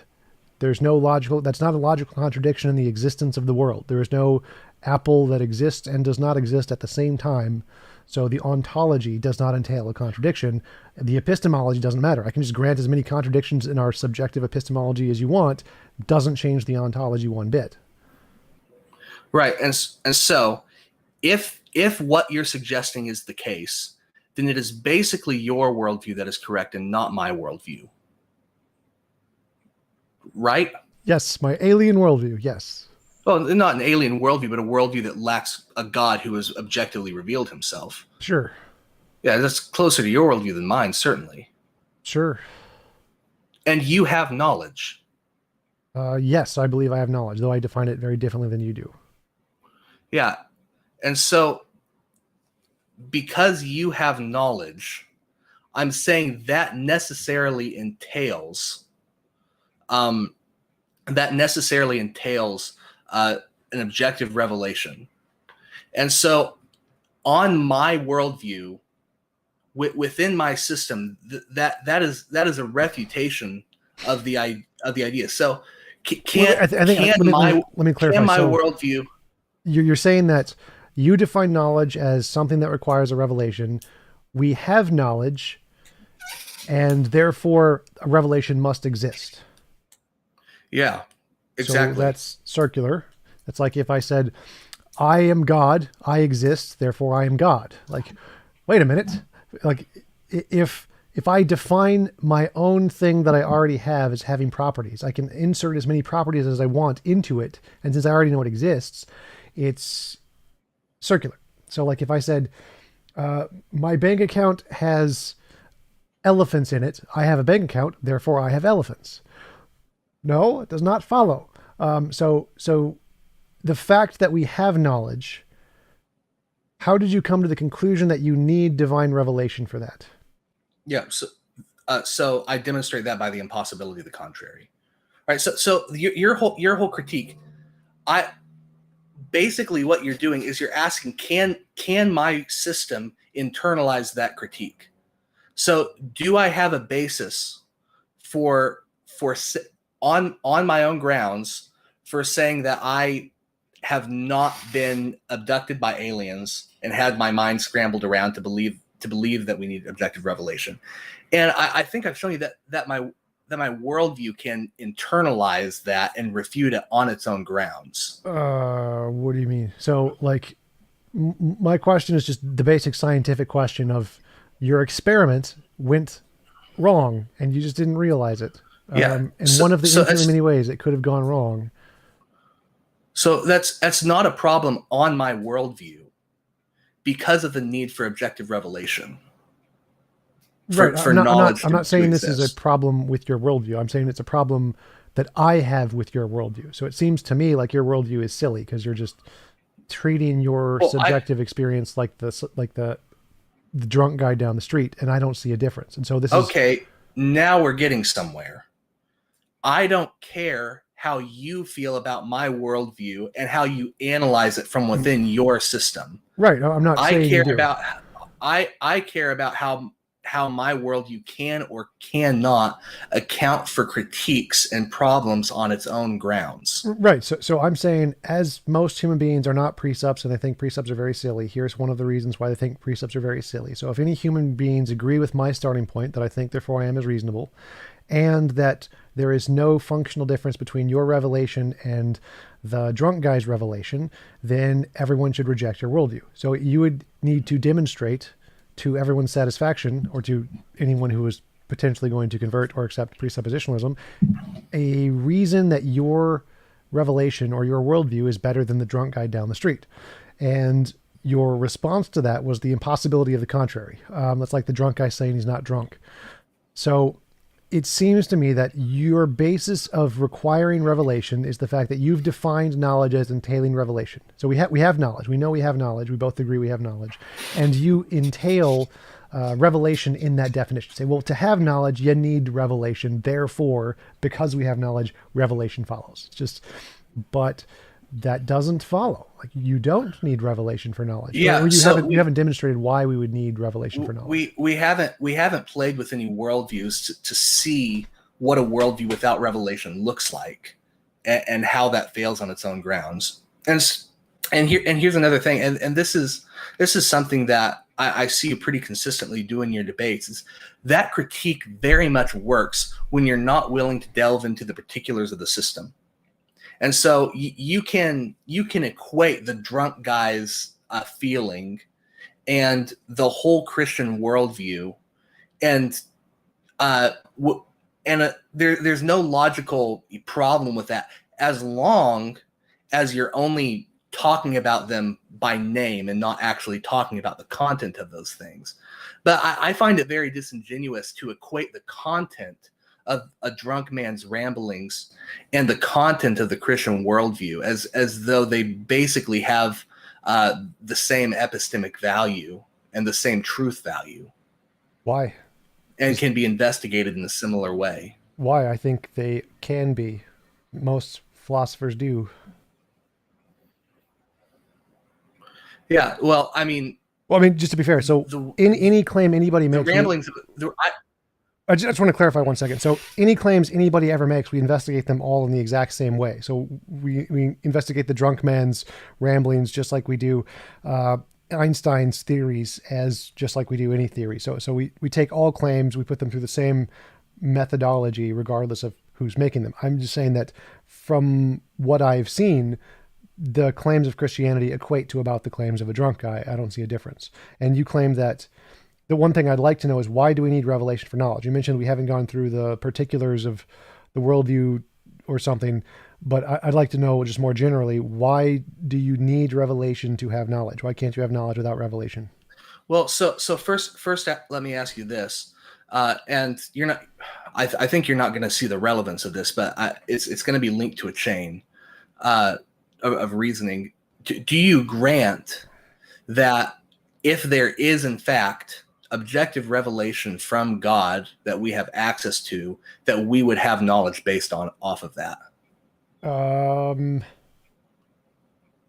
That's not a logical contradiction in the existence of the world. There is no apple that exists and does not exist at the same time. So the ontology does not entail a contradiction. The epistemology doesn't matter. I can just grant as many contradictions in our subjective epistemology as you want. Doesn't change the ontology one bit. Right. And so if what you're suggesting is the case, then it is basically your worldview that is correct and not my worldview. Right? Yes, my alien worldview, yes. Well, not an alien worldview, but a worldview that lacks a God who has objectively revealed himself. Sure. Yeah, that's closer to your worldview than mine, certainly. Sure. And you have knowledge. Yes, I believe I have knowledge, though I define it very differently than you do. Yeah. And so, because you have knowledge, I'm saying that necessarily entails an objective revelation. And so, on my worldview, within my system, that is a refutation of the idea. So, let me clarify. Can my worldview? You're saying that you define knowledge as something that requires a revelation. We have knowledge, and therefore a revelation must exist. Yeah, exactly. So that's circular. It's like if I said, I am God, I exist, therefore I am God. Like, wait a minute. Like, if I define my own thing that I already have as having properties, I can insert as many properties as I want into it. And since I already know it exists, it's circular. So like if I said, my bank account has elephants in it, I have a bank account, therefore I have elephants. No, it does not follow. So the fact that we have knowledge, how did you come to the conclusion that you need divine revelation for that? Yeah. So I demonstrate that by the impossibility of the contrary. All right. So your whole critique, basically what you're doing is you're asking, can my system internalize that critique? So do I have a basis on my own grounds for saying that I have not been abducted by aliens and had my mind scrambled around to believe that we need objective revelation? And I think I've shown you that worldview can internalize that and refute it on its own grounds. What do you mean? So, like, my question is just the basic scientific question of your experiment went wrong and you just didn't realize it. Yeah. And one of the infinitely many ways it could have gone wrong. So that's not a problem on my worldview because of the need for objective revelation. Right. I'm not saying this is a problem with your worldview. I'm saying it's a problem that I have with your worldview. So it seems to me like your worldview is silly because you're just treating your subjective experience like the drunk guy down the street, and I don't see a difference. And so this is okay. Now we're getting somewhere. I don't care how you feel about my worldview and how you analyze it from within your system. Right. I'm not saying you do. I care about how my worldview can or cannot account for critiques and problems on its own grounds. Right. So I'm saying, as most human beings are not presups, and they think presups are very silly, here's one of the reasons why they think presups are very silly. So if any human beings agree with my starting point, that I think therefore I am is reasonable, and that there is no functional difference between your revelation and the drunk guy's revelation, then everyone should reject your worldview. So you would need to demonstrate to everyone's satisfaction, or to anyone who is potentially going to convert or accept presuppositionalism, a reason that your revelation or your worldview is better than the drunk guy down the street. And your response to that was the impossibility of the contrary. That's like the drunk guy saying he's not drunk. So it seems to me that your basis of requiring revelation is the fact that you've defined knowledge as entailing revelation. So we have knowledge. We know we have knowledge. We both agree we have knowledge. And you entail revelation in that definition. Say, well, to have knowledge, you need revelation. Therefore, because we have knowledge, revelation follows. But that doesn't follow. Like, you don't need revelation for knowledge. Yeah, or you haven't demonstrated why we would need revelation for knowledge. We haven't played with any worldviews to see what a worldview without revelation looks like, and how that fails on its own grounds. And here's another thing, and this is something that I see you pretty consistently do in your debates, is that critique very much works when you're not willing to delve into the particulars of the system. And so you can equate the drunk guy's feeling and the whole Christian worldview, and there's no logical problem with that, as long as you're only talking about them by name and not actually talking about the content of those things. But I find it very disingenuous to equate the content of a drunk man's ramblings and the content of the Christian worldview as though they basically have the same epistemic value and the same truth value. Why? And can be investigated in a similar way. Why? I think they can be. Most philosophers do. Yeah, well, I mean, just to be fair, so in any claim anybody makes, the ramblings. I just want to clarify 1 second. So any claims anybody ever makes, we investigate them all in the exact same way. So we investigate the drunk man's ramblings just like we do Einstein's theories, as just like we do any theory. So we take all claims, we put them through the same methodology regardless of who's making them. I'm just saying that from what I've seen, the claims of Christianity equate to about the claims of a drunk guy. I don't see a difference. And you claim that the one thing I'd like to know is, why do we need revelation for knowledge? You mentioned we haven't gone through the particulars of the worldview or something, but I'd like to know just more generally, why do you need revelation to have knowledge? Why can't you have knowledge without revelation? Well, so first, let me ask you this, and you're not. I think you're not going to see the relevance of this, but it's going to be linked to a chain of reasoning. Do you grant that if there is in fact objective revelation from God that we have access to, that we would have knowledge based off of that?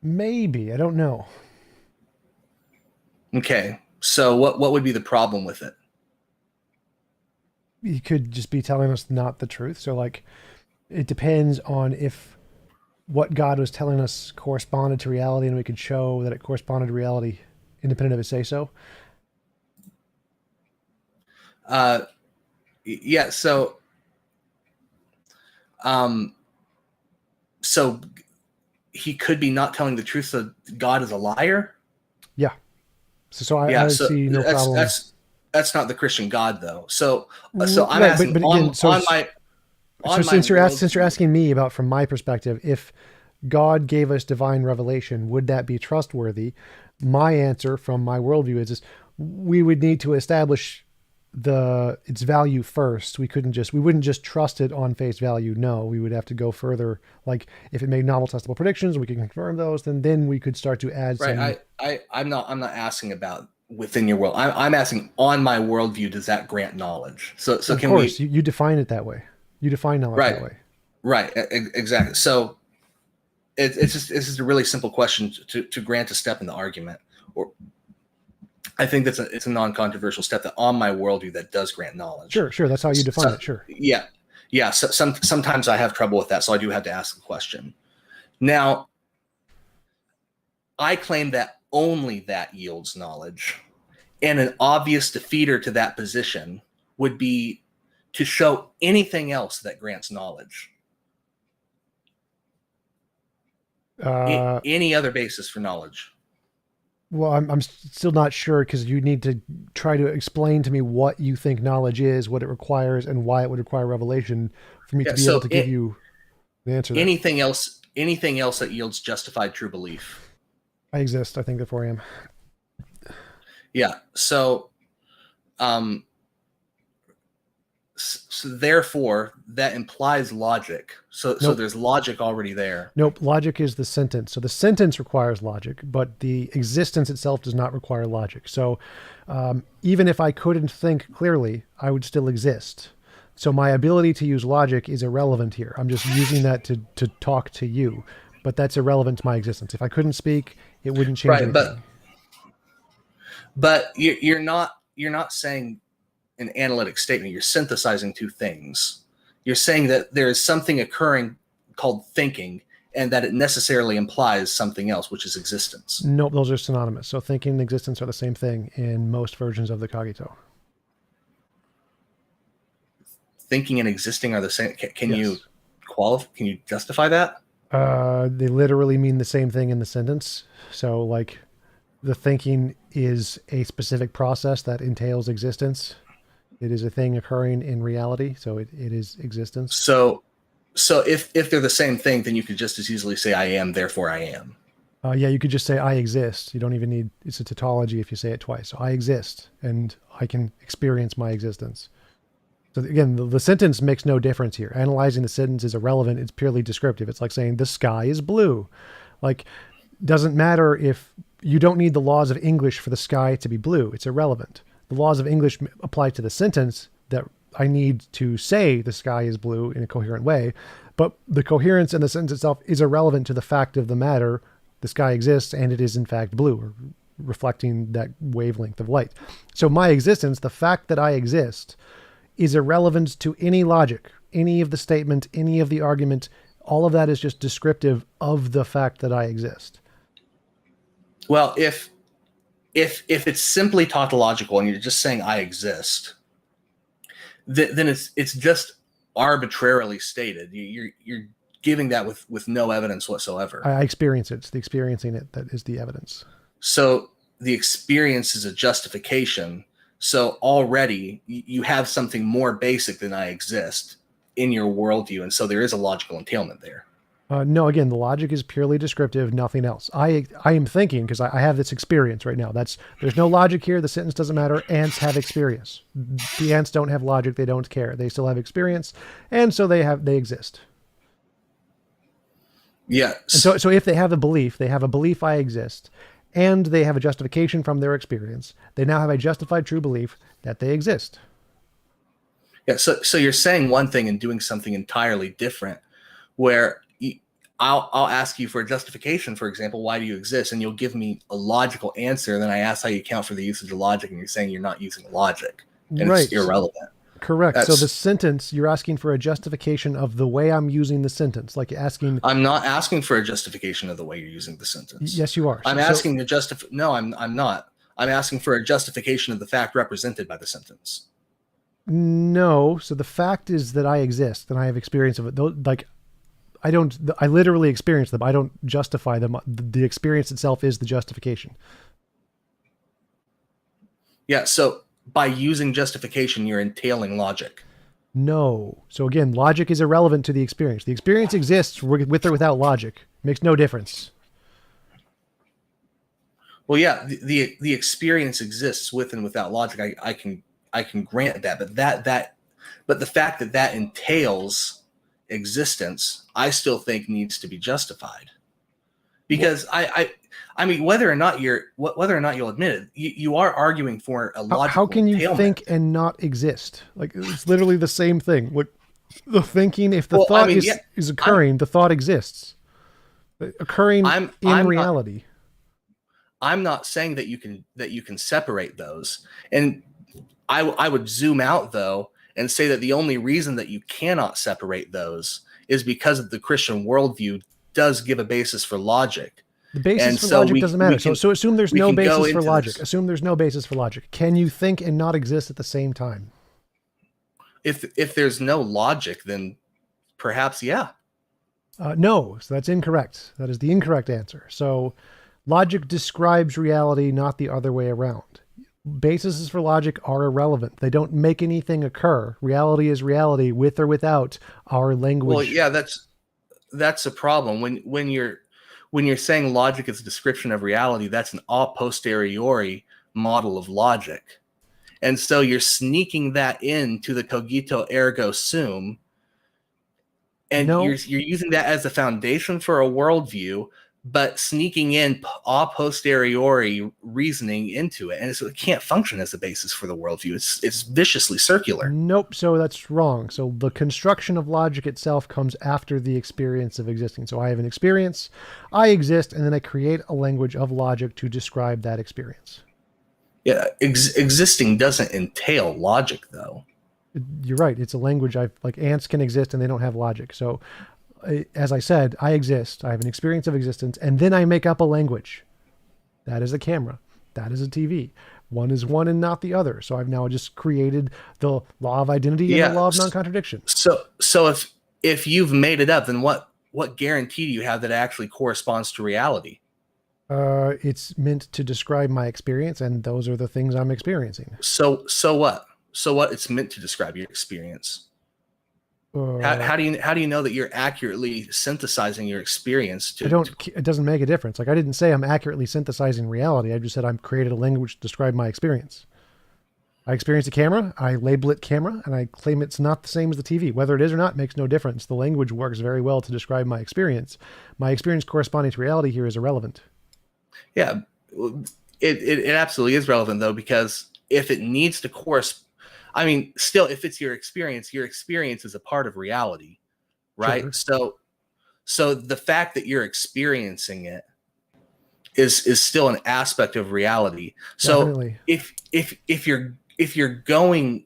Maybe. I don't know. Okay. So what would be the problem with it? You could just be telling us not the truth. So, like, it depends on if what God was telling us corresponded to reality, and we could show that it corresponded to reality independent of his say-so. Yeah. So So he could be not telling the truth, so God is a liar? Yeah. So I So see no problem. That's not the Christian God, though. So I'm Right, asking but again, on my since you're worldview. asking me about from my perspective, if God gave us divine revelation, would that be trustworthy? My answer from my worldview is we would need to establish its value first. We wouldn't just trust it on face value. No, we would have to go further. Like if it made novel testable predictions, we can confirm those. Then we could start to add Right. some. I'm not asking about within your world. I'm asking on my worldview, does that grant knowledge? So Of can course, we? you define it that way. You define knowledge Right. that way. Right. Exactly. So it's just a really simple question to grant a step in the argument. Or I think it's a non-controversial step that on my worldview that does grant knowledge. Sure. That's how you define it. Sure. Yeah. So sometimes I have trouble with that, so I do have to ask the question. Now, I claim that only that yields knowledge, and an obvious defeater to that position would be to show anything else that grants knowledge. Any other basis for knowledge. Well, I'm still not sure because you need to try to explain to me what you think knowledge is, what it requires, and why it would require revelation for me to be able to give you the answer. Anything else that yields justified true belief. I exist. I think therefore I am. Yeah. So therefore that implies logic. So there's logic already there. Nope. Logic is the sentence. So the sentence requires logic, but the existence itself does not require logic. So even if I couldn't think clearly, I would still exist. So my ability to use logic is irrelevant here. I'm just using that to talk to you, but that's irrelevant to my existence. If I couldn't speak, it wouldn't change anything. But you're not saying an analytic statement. You're synthesizing two things. You're saying that there is something occurring called thinking, and that it necessarily implies something else, which is existence. Nope, those are synonymous. So thinking and existence are the same thing in most versions of the cogito. Thinking and existing are the same. Can Yes. you qualify? Can you justify that? They literally mean the same thing in the sentence. So like the thinking is a specific process that entails existence. It is a thing occurring in reality. So it is existence. So if they're the same thing, then you could just as easily say I am, therefore I am. Yeah, you could just say I exist. You don't even need, it's a tautology if you say it twice. So I exist and I can experience my existence. So again, the sentence makes no difference here. Analyzing the sentence is irrelevant. It's purely descriptive. It's like saying the sky is blue. Like, doesn't matter if you don't need the laws of English for the sky to be blue. It's irrelevant. The laws of English apply to the sentence that I need to say the sky is blue in a coherent way, but the coherence in the sentence itself is irrelevant to the fact of the matter. The sky exists and it is in fact blue, or reflecting that wavelength of light. So my existence, the fact that I exist, is irrelevant to any logic, any of the statement, any of the argument. All of that is just descriptive of the fact that I exist. Well, if it's simply tautological and you're just saying I exist, then it's just arbitrarily stated. You're giving that with no evidence whatsoever. I experience it. It's the experiencing it that is the evidence. So the experience is a justification. So already you have something more basic than I exist in your worldview, and so there is a logical entailment there. No, again, the logic is purely descriptive, nothing else. I am thinking because I have this experience right now. There's no logic here. The sentence doesn't matter. Ants have experience. The ants don't have logic. They don't care. They still have experience, and so they exist. Yeah. And so if they have a belief I exist, and they have a justification from their experience, they now have a justified true belief that they exist. Yeah. So you're saying one thing and doing something entirely different, where I'll ask you for a justification, for example, why do you exist? And you'll give me a logical answer. Then I ask how you account for the usage of logic, and you're saying you're not using logic, and right. It's irrelevant. Correct. So the sentence, you're asking for a justification of the way I'm using the sentence, like asking. I'm not asking for a justification of the way you're using the sentence. Yes, you are. I'm asking to justify. No, I'm not. I'm asking for a justification of the fact represented by the sentence. No. So the fact is that I exist and I have experience of it. Though, like, I literally experience them. I don't justify them. The experience itself is the justification. Yeah. So by using justification, you're entailing logic. No. So again, logic is irrelevant to the experience. The experience exists with or without logic. It makes no difference. Well, yeah, the experience exists with and without logic. I can grant that, but the fact that that entails existence, I still think needs to be justified. Because I mean, whether or not you'll admit it, you are arguing for a logical How can you entailment. think and not exist? Like, it's literally the same thing. What the thinking, if the Well, I thought mean, yeah, is occurring, the thought exists. Occurring in I'm not reality. I'm not saying that you can separate those. And I would zoom out though and say that the only reason that you cannot separate those is because of the Christian worldview does give a basis for logic. The basis And for so logic doesn't matter. So assume there's we no can go basis for into logic. this. Assume there's no basis for logic. Can you think and not exist at the same time? If there's no logic, then perhaps, yeah. No, so that's incorrect. That is the incorrect answer. So logic describes reality, not the other way around. Bases for logic are irrelevant. They don't make anything occur. Reality is reality with or without our language. Well, yeah, that's a problem. When you're saying logic is a description of reality, that's an a posteriori model of logic. And so you're sneaking that into the cogito ergo sum, and No. you're using that as a foundation for a worldview, but sneaking in a posteriori reasoning into it, and so it can't function as a basis for the worldview. It's viciously circular. Nope. So that's wrong. So the construction of logic itself comes after the experience of existing. So I have an experience, I exist, and then I create a language of logic to describe that experience. Yeah, existing doesn't entail logic, though. You're right. It's a language. Like ants can exist and they don't have logic. So as I said, I exist. I have an experience of existence, and then I make up a language. That is a camera. That is a TV. One is one and not the other. So I've now just created the law of identity and the law of non-contradiction. So if you've made it up, then what guarantee do you have that it actually corresponds to reality? It's meant to describe my experience, and those are the things I'm experiencing. So what? So what? It's meant to describe your experience. How do you know that you're accurately synthesizing your experience? It doesn't make a difference. Like, I didn't say I'm accurately synthesizing reality. I just said I'm created a language to describe my experience. I experience a camera, I label it camera, and I claim it's not the same as the TV. Whether it is or not makes no difference. The language works very well to describe my experience. My experience corresponding to reality here is irrelevant. Yeah, it absolutely is relevant, though, because if it needs to correspond, I mean, still, if it's your experience is a part of reality, right? Sure. So the fact that you're experiencing it is still an aspect of reality. Definitely. So if you're going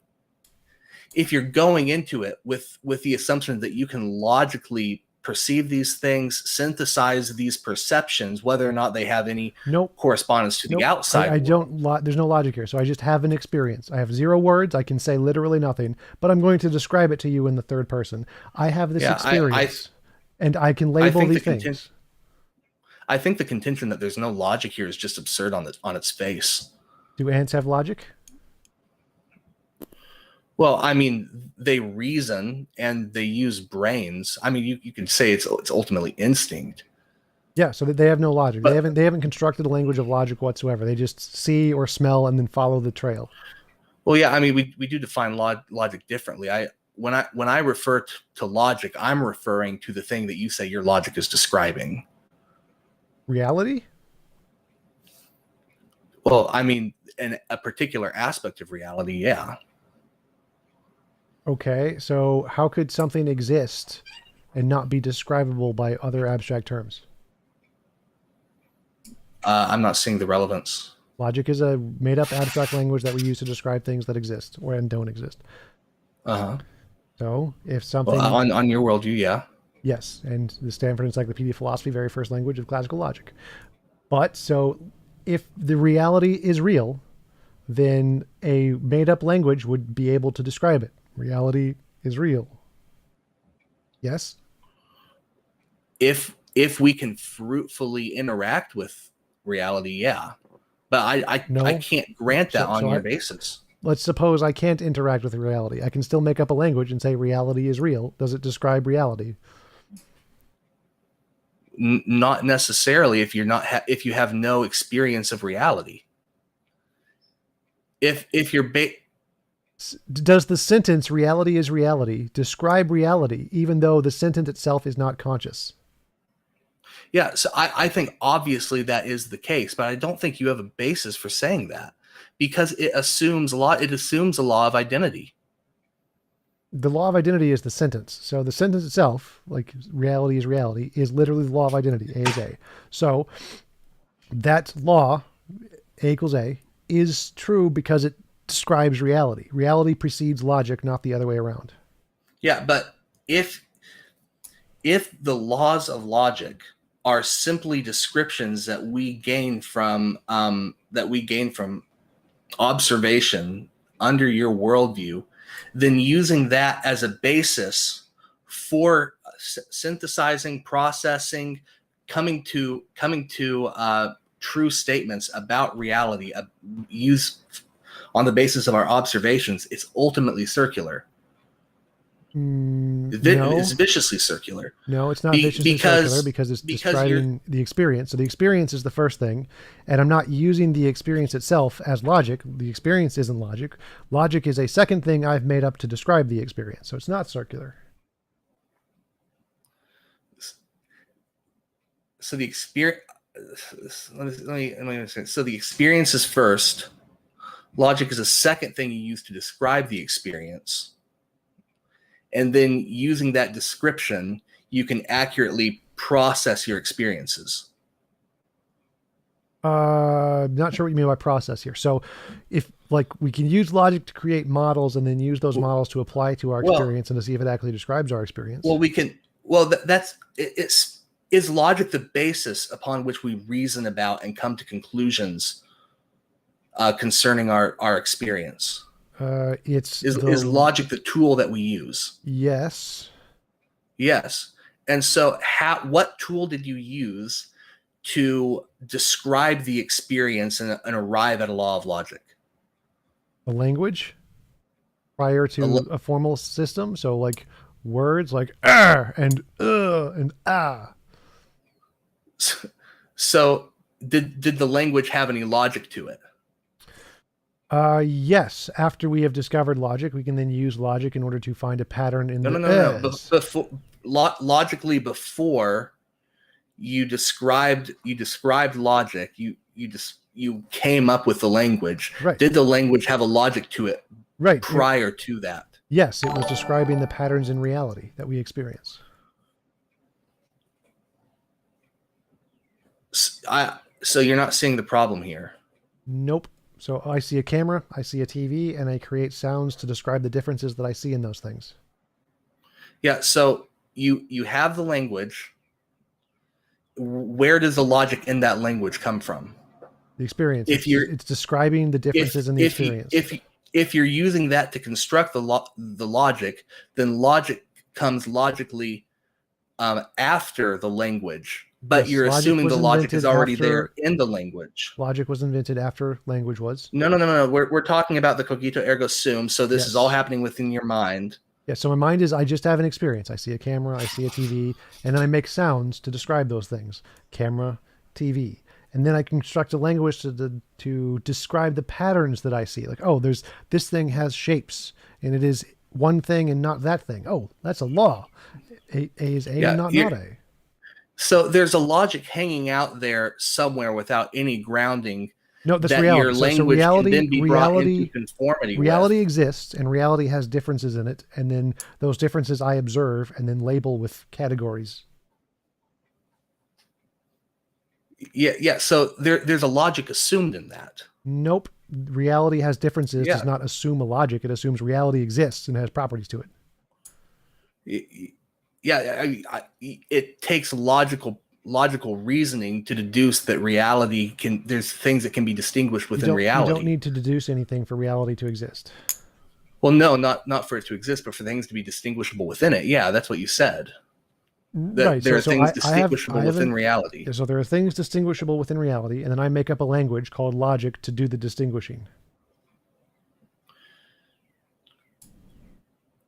into it with the assumption that you can logically perceive these things, synthesize these perceptions, whether or not they have any correspondence to the outside. There's no logic here. So I just have an experience. I have 0 words. I can say literally nothing, but I'm going to describe it to you in the third person. I have this experience and I can label these things. I think the contention that there's no logic here is just absurd on its face. Do ants have logic? Well, I mean, they reason and they use brains. I mean, you can say it's ultimately instinct. Yeah, so they have no logic. They haven't constructed a language of logic whatsoever. They just see or smell and then follow the trail. Well, yeah, I mean, we do define logic differently. When I refer to logic, I'm referring to the thing that you say your logic is describing. Reality? Well, I mean, in a particular aspect of reality, yeah. Okay, so how could something exist and not be describable by other abstract terms? I'm not seeing the relevance. Logic is a made-up abstract language that we use to describe things that exist or and don't exist. Uh-huh. So if something... Well, on your worldview, yeah. Yes, and the Stanford Encyclopedia of Philosophy, very first language of classical logic. But so if the reality is real, then a made-up language would be able to describe it. Reality is real. Yes? If we can fruitfully interact with reality, yeah. But I No. can't grant that on your basis. Let's suppose I can't interact with reality. I can still make up a language and say reality is real. Does it describe reality? Not necessarily if if you have no experience of reality. If you're does the sentence reality is reality describe reality even though the sentence itself is not conscious? Yeah, so I think obviously that is the case, but I don't think you have a basis for saying that because it assumes a law of identity. The law of identity is the sentence. So the sentence itself, like reality, is literally the law of identity. A is A. So that law, A equals A, is true because it describes reality. Reality precedes logic, not the other way around. Yeah, but if the laws of logic are simply descriptions that we gain from observation under your worldview, then using that as a basis for synthesizing, processing, coming to true statements about reality, used on the basis of our observations, it's ultimately circular. No. It's viciously circular. No, it's not viciously circular because it's describing the experience. So the experience is the first thing, and I'm not using the experience itself as logic. The experience isn't logic. Logic is a second thing I've made up to describe the experience. So it's not circular. So the experience. Let me understand. So the experience is first. Logic is a second thing you use to describe the experience. And then using that description, you can accurately process your experiences. Not sure what you mean by process here. So if we can use logic to create models and then use those models to apply to our experience and to see if it actually describes our experience. Well, we can, is logic the basis upon which we reason about and come to conclusions concerning our experience? Is logic the tool that we use? Yes. And so what tool did you use to describe the experience and arrive at a law of logic? A language prior to a formal system. So like words like and ah. So did the language have any logic to it? Yes. After we have discovered logic, we can then use logic in order to find a pattern in logically, before you described logic, you came up with the language. Right. Did the language have a logic to it? Right. Prior to that. Yes, it was describing the patterns in reality that we experience. So you're not seeing the problem here. Nope. So I see a camera, I see a TV, and I create sounds to describe the differences that I see in those things. Yeah, so you have the language. Where does the logic in that language come from? The experience. It's describing the differences in the experience. If you're using that to construct the logic, then logic comes logically after the language. But yes, you're assuming the logic is already there in the language. Logic was invented after language was. No. We're talking about the cogito ergo sum. So this is all happening within your mind. Yeah. So my mind is, I just have an experience. I see a camera, I see a TV, and then I make sounds to describe those things. Camera, TV. And then I construct a language to describe the patterns that I see. Like, oh, this thing has shapes, and it is one thing and not that thing. Oh, that's a law. A is A and not A. So there's a logic hanging out there somewhere without any grounding. No, that's reality. Your language can then be brought into conformity. Reality exists, and reality has differences in it, and then those differences I observe and then label with categories. Yeah. So there's a logic assumed in that. Nope. Reality has differences. Does not assume a logic. It assumes reality exists and has properties to it. Yeah, it takes logical logical reasoning to deduce that reality there's things that can be distinguished within reality. You don't need to deduce anything for reality to exist. Well, no, not for it to exist, but for things to be distinguishable within it. Yeah, that's what you said. That Right. there are So things distinguishable within reality. So there are things distinguishable within reality, and then I make up a language called logic to do the distinguishing.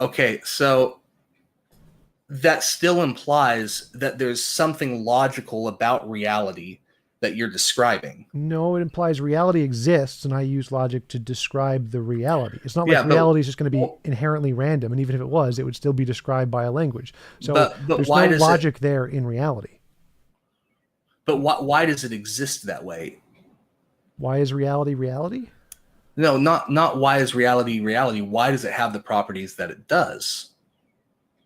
Okay, so that still implies that there's something logical about reality that you're describing. No, it implies reality exists, and I use logic to describe the reality. It's not like reality is just going to be inherently random, and even if it was, it would still be described by a language. So but there's why no does logic there in reality. But why does it exist that way? Why is reality reality? No, not why is reality reality. Why does it have the properties that it does?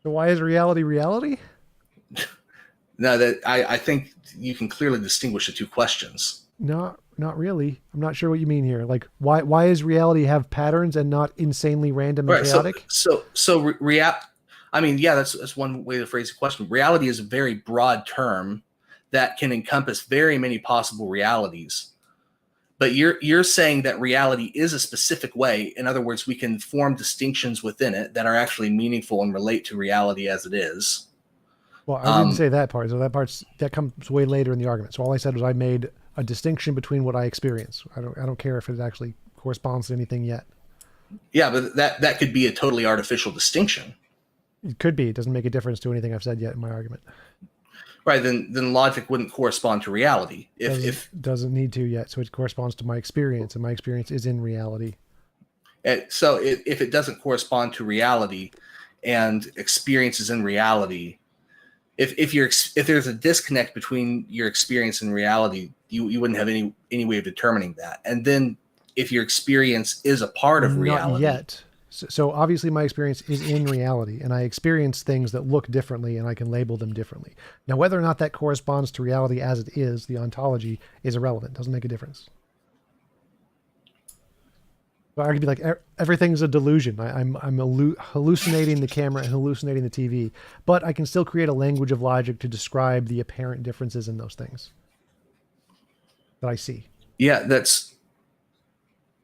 So why is reality reality? No, that I think you can clearly distinguish the two questions. Not really. I'm not sure what you mean here. Like, why is reality have patterns and not insanely random and chaotic? I mean, yeah, that's one way to phrase the question. Reality is a very broad term that can encompass very many possible realities. But you're saying that reality is a specific way. In other words, we can form distinctions within it that are actually meaningful and relate to reality as it is. Well, I didn't say that part. So that comes way later in the argument. So all I said was I made a distinction between what I experience. I don't care if it actually corresponds to anything yet. Yeah, but that could be a totally artificial distinction. It could be. It doesn't make a difference to anything I've said yet in my argument. Right, then logic wouldn't correspond to reality. If doesn't need to yet, so it corresponds to my experience, and my experience is in reality. So if it doesn't correspond to reality, and experience is in reality, if there's a disconnect between your experience and reality, you wouldn't have any way of determining that. And then if your experience is a part of reality, not yet. So obviously my experience is in reality, and I experience things that look differently, and I can label them differently. Now, whether or not that corresponds to reality as it is, the ontology, is irrelevant. Doesn't make a difference. So I could be like, everything's a delusion. I'm hallucinating the camera and hallucinating the TV, but I can still create a language of logic to describe the apparent differences in those things that I see. Yeah, that's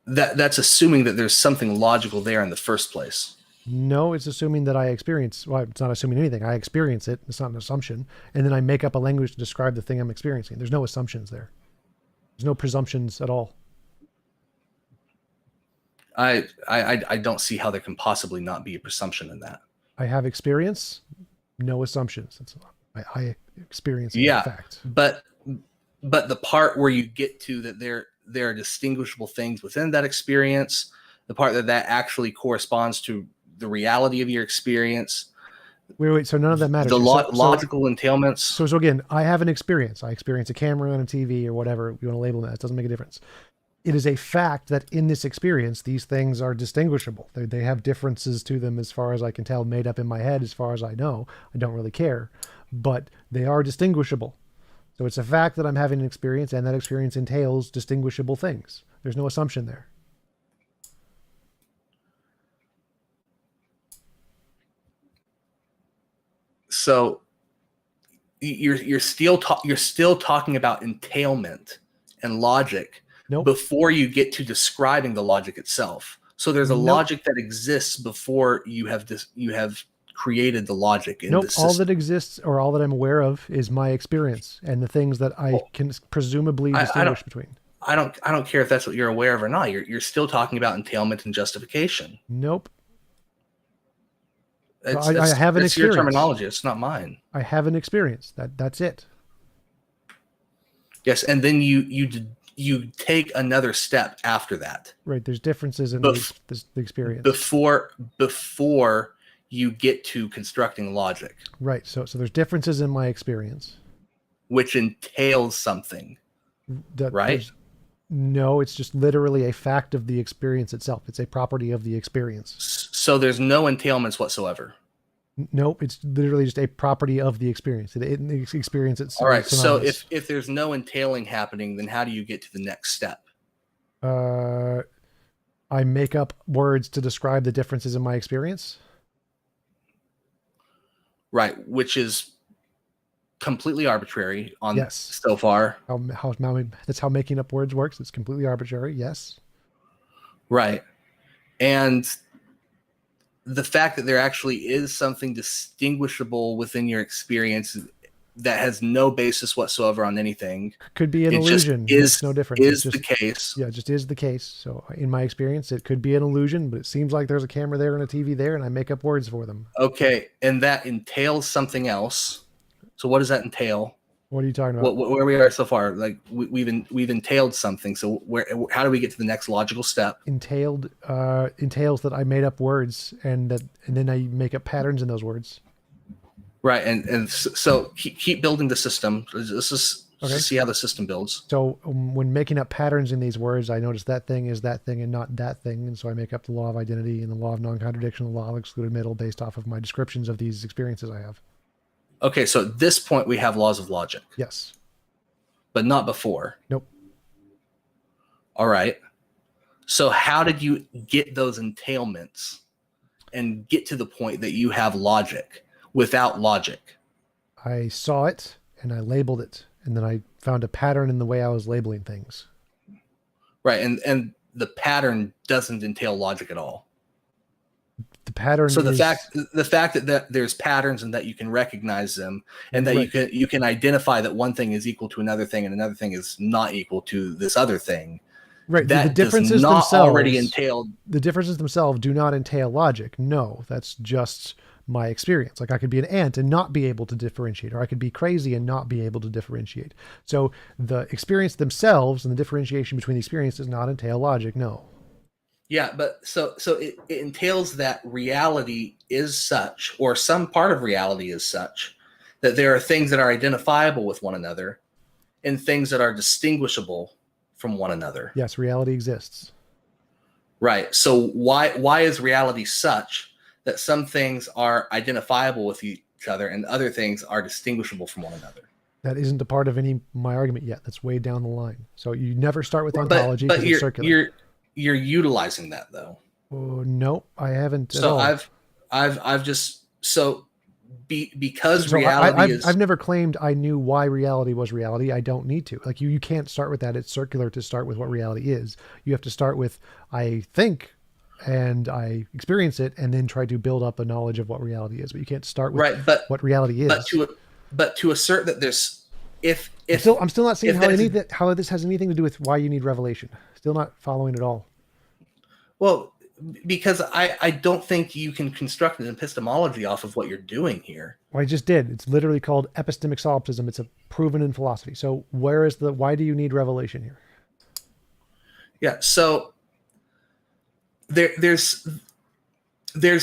assuming that there's something logical there in the first place. No, it's assuming that I experience. Well, it's not assuming anything. I experience it. It's not an assumption. And then I make up a language to describe the thing I'm experiencing. There's no assumptions there. There's no presumptions at all. I don't see how there can possibly not be a presumption in that. I have experience, no assumptions. I experience fact. But the part where you get to that there are distinguishable things within that experience, the part that actually corresponds to the reality of your experience. Wait. So none of that matters. The logical entailments. So again, I have an experience. I experience a camera and a TV or whatever you want to label that. It doesn't make a difference. It is a fact that in this experience, these things are distinguishable. They have differences to them as far as I can tell, made up in my head as far as I know. I don't really care, but they are distinguishable. So it's a fact that I'm having an experience, and that experience entails distinguishable things. There's no assumption there. So you're still talking about entailment and logic. Nope. Before you get to describing the logic itself. So there's a logic that exists before you have created the logic in this system. All that exists, or all that I'm aware of, is my experience and the things that I can presumably distinguish between. I don't care if that's what you're aware of or not. You're still talking about entailment and justification. Nope. I have an experience. It's your terminology. It's not mine. I have an experience. That's it. Yes, and then you take another step after that. Right. There's differences in the experience. Before you get to constructing logic. Right. So there's differences in my experience. Which entails something. Right? No, it's just literally a fact of the experience itself. It's a property of the experience. So there's no entailments whatsoever. Nope, it's literally just a property of the experience. The experience itself. All right. So if there's no entailing happening, then how do you get to the next step? I make up words to describe the differences in my experience. Right, which is completely arbitrary on Yes. so far. That's how making up words works. It's completely arbitrary. Yes. Right. And the fact that there actually is something distinguishable within your experience that has no basis whatsoever on anything. Could be an It just illusion. is, Makes no difference. is the case. Yeah, it just is the case. So in my experience, it could be an illusion, but it seems like there's a camera there and a TV there, and I make up words for them. Okay. And that entails something else. So what does that entail? What are you talking about? Where we are so far? Like we've entailed something. So how do we get to the next logical step? Entails that I made up words and then I make up patterns in those words. Right. And so keep building the system. This is Okay. to see how the system builds. So when making up patterns in these words, I notice that thing is that thing and not that thing. And so I make up the law of identity and the law of non-contradiction, the law of excluded middle based off of my descriptions of these experiences I have. Okay, so at this point we have laws of logic. Yes. But not before. Nope. All right. So how did you get those entailments and get to the point that you have logic without logic? I saw it and I labeled it. And then I found a pattern in the way I was labeling things. Right, and the pattern doesn't entail logic at all. The pattern. So the fact that there's patterns and that you can recognize them and that right. you can identify that one thing is equal to another thing and another thing is not equal to this other thing. Right. That the differences does not themselves already entail. The differences themselves do not entail logic. No, that's just my experience. Like I could be an ant and not be able to differentiate, or I could be crazy and not be able to differentiate. So the experience themselves and the differentiation between the experience does not entail logic. No. Yeah, but so it entails that reality is such, or some part of reality is such, that there are things that are identifiable with one another and things that are distinguishable from one another. Yes, reality exists. Right. So why is reality such that some things are identifiable with each other and other things are distinguishable from one another? That isn't a part of my argument yet. That's way down the line. So you never start with ontology because it's circular. You're utilizing that though. Oh, no, I haven't. So I've just because reality is. I've never claimed I knew why reality was reality. I don't need to. Like you can't start with that. It's circular to start with what reality is. You have to start with I think and I experience it and then try to build up a knowledge of what reality is. But you can't start with what reality is. But to assert that there's I'm still not seeing how this has anything to do with why you need revelation. Still not following at all. Well, because I don't think you can construct an epistemology off of what you're doing here. Well, I just did. It's literally called epistemic solipsism. It's a proven in philosophy. So why do you need revelation here? Yeah. So there's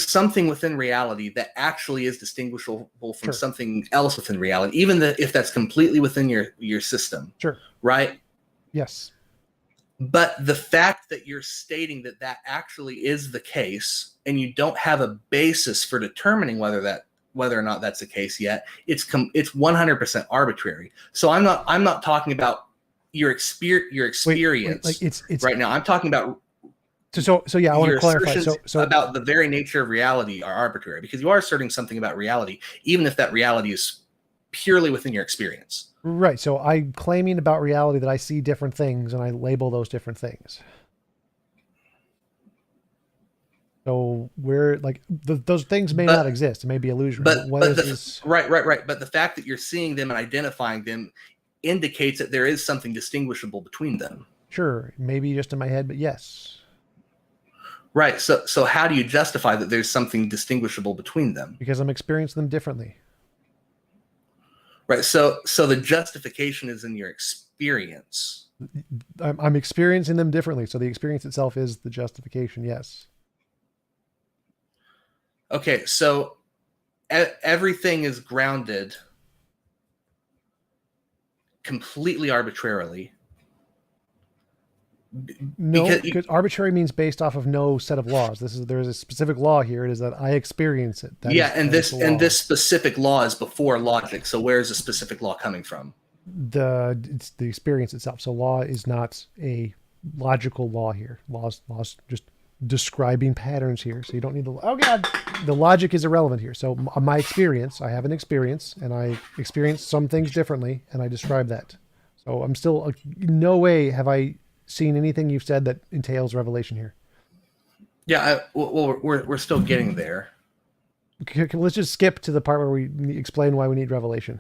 something within reality that actually is distinguishable from something else within reality, even if that's completely within your system. Sure. Right? Yes. But the fact that you're stating that actually is the case and you don't have a basis for determining whether or not that's the case yet, it's 100% arbitrary. So I'm not talking about your experience like it's right now. I'm talking about So yeah, I want to clarify. So about the very nature of reality are arbitrary because you are asserting something about reality, even if that reality is purely within your experience. Right. So I'm claiming about reality that I see different things and I label those different things. So we're like those things may not exist. It may be illusory. Right. But the fact that you're seeing them and identifying them indicates that there is something distinguishable between them. Sure. Maybe just in my head, but yes. Right. So how do you justify that there's something distinguishable between them? Because I'm experiencing them differently. Right. So the justification is in your experience. I'm experiencing them differently. So the experience itself is the justification. Yes. Okay. So everything is grounded completely arbitrarily. No, because arbitrary means based off of no set of laws. There is a specific law here. It is that I experience it. This specific law is before logic. So where is the specific law coming from? It's the experience itself. So law is not a logical law here. Laws just describing patterns here. So you don't need the logic is irrelevant here. So my experience, I have an experience and I experience some things differently and I describe that. So I'm still, no way have I seen anything you've said that entails revelation here. Yeah, well, we're still getting there. Okay, let's just skip to the part where we explain why we need revelation.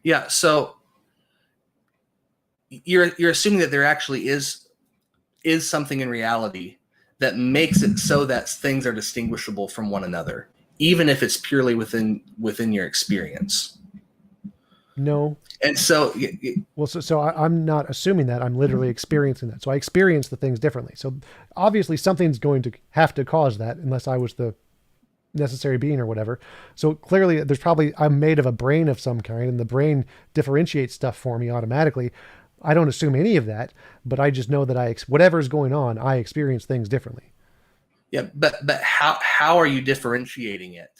Yeah, so you're assuming that there actually is something in reality that makes it so that things are distinguishable from one another, even if it's purely within your experience. No. And so, well, so I'm not assuming that. I'm literally experiencing that. So I experience the things differently. So obviously something's going to have to cause that, unless I was the necessary being or whatever. So clearly there's probably, I'm made of a brain of some kind, and the brain differentiates stuff for me automatically. I don't assume any of that, but I just know that whatever's going on, I experience things differently. Yeah, but how are you differentiating it?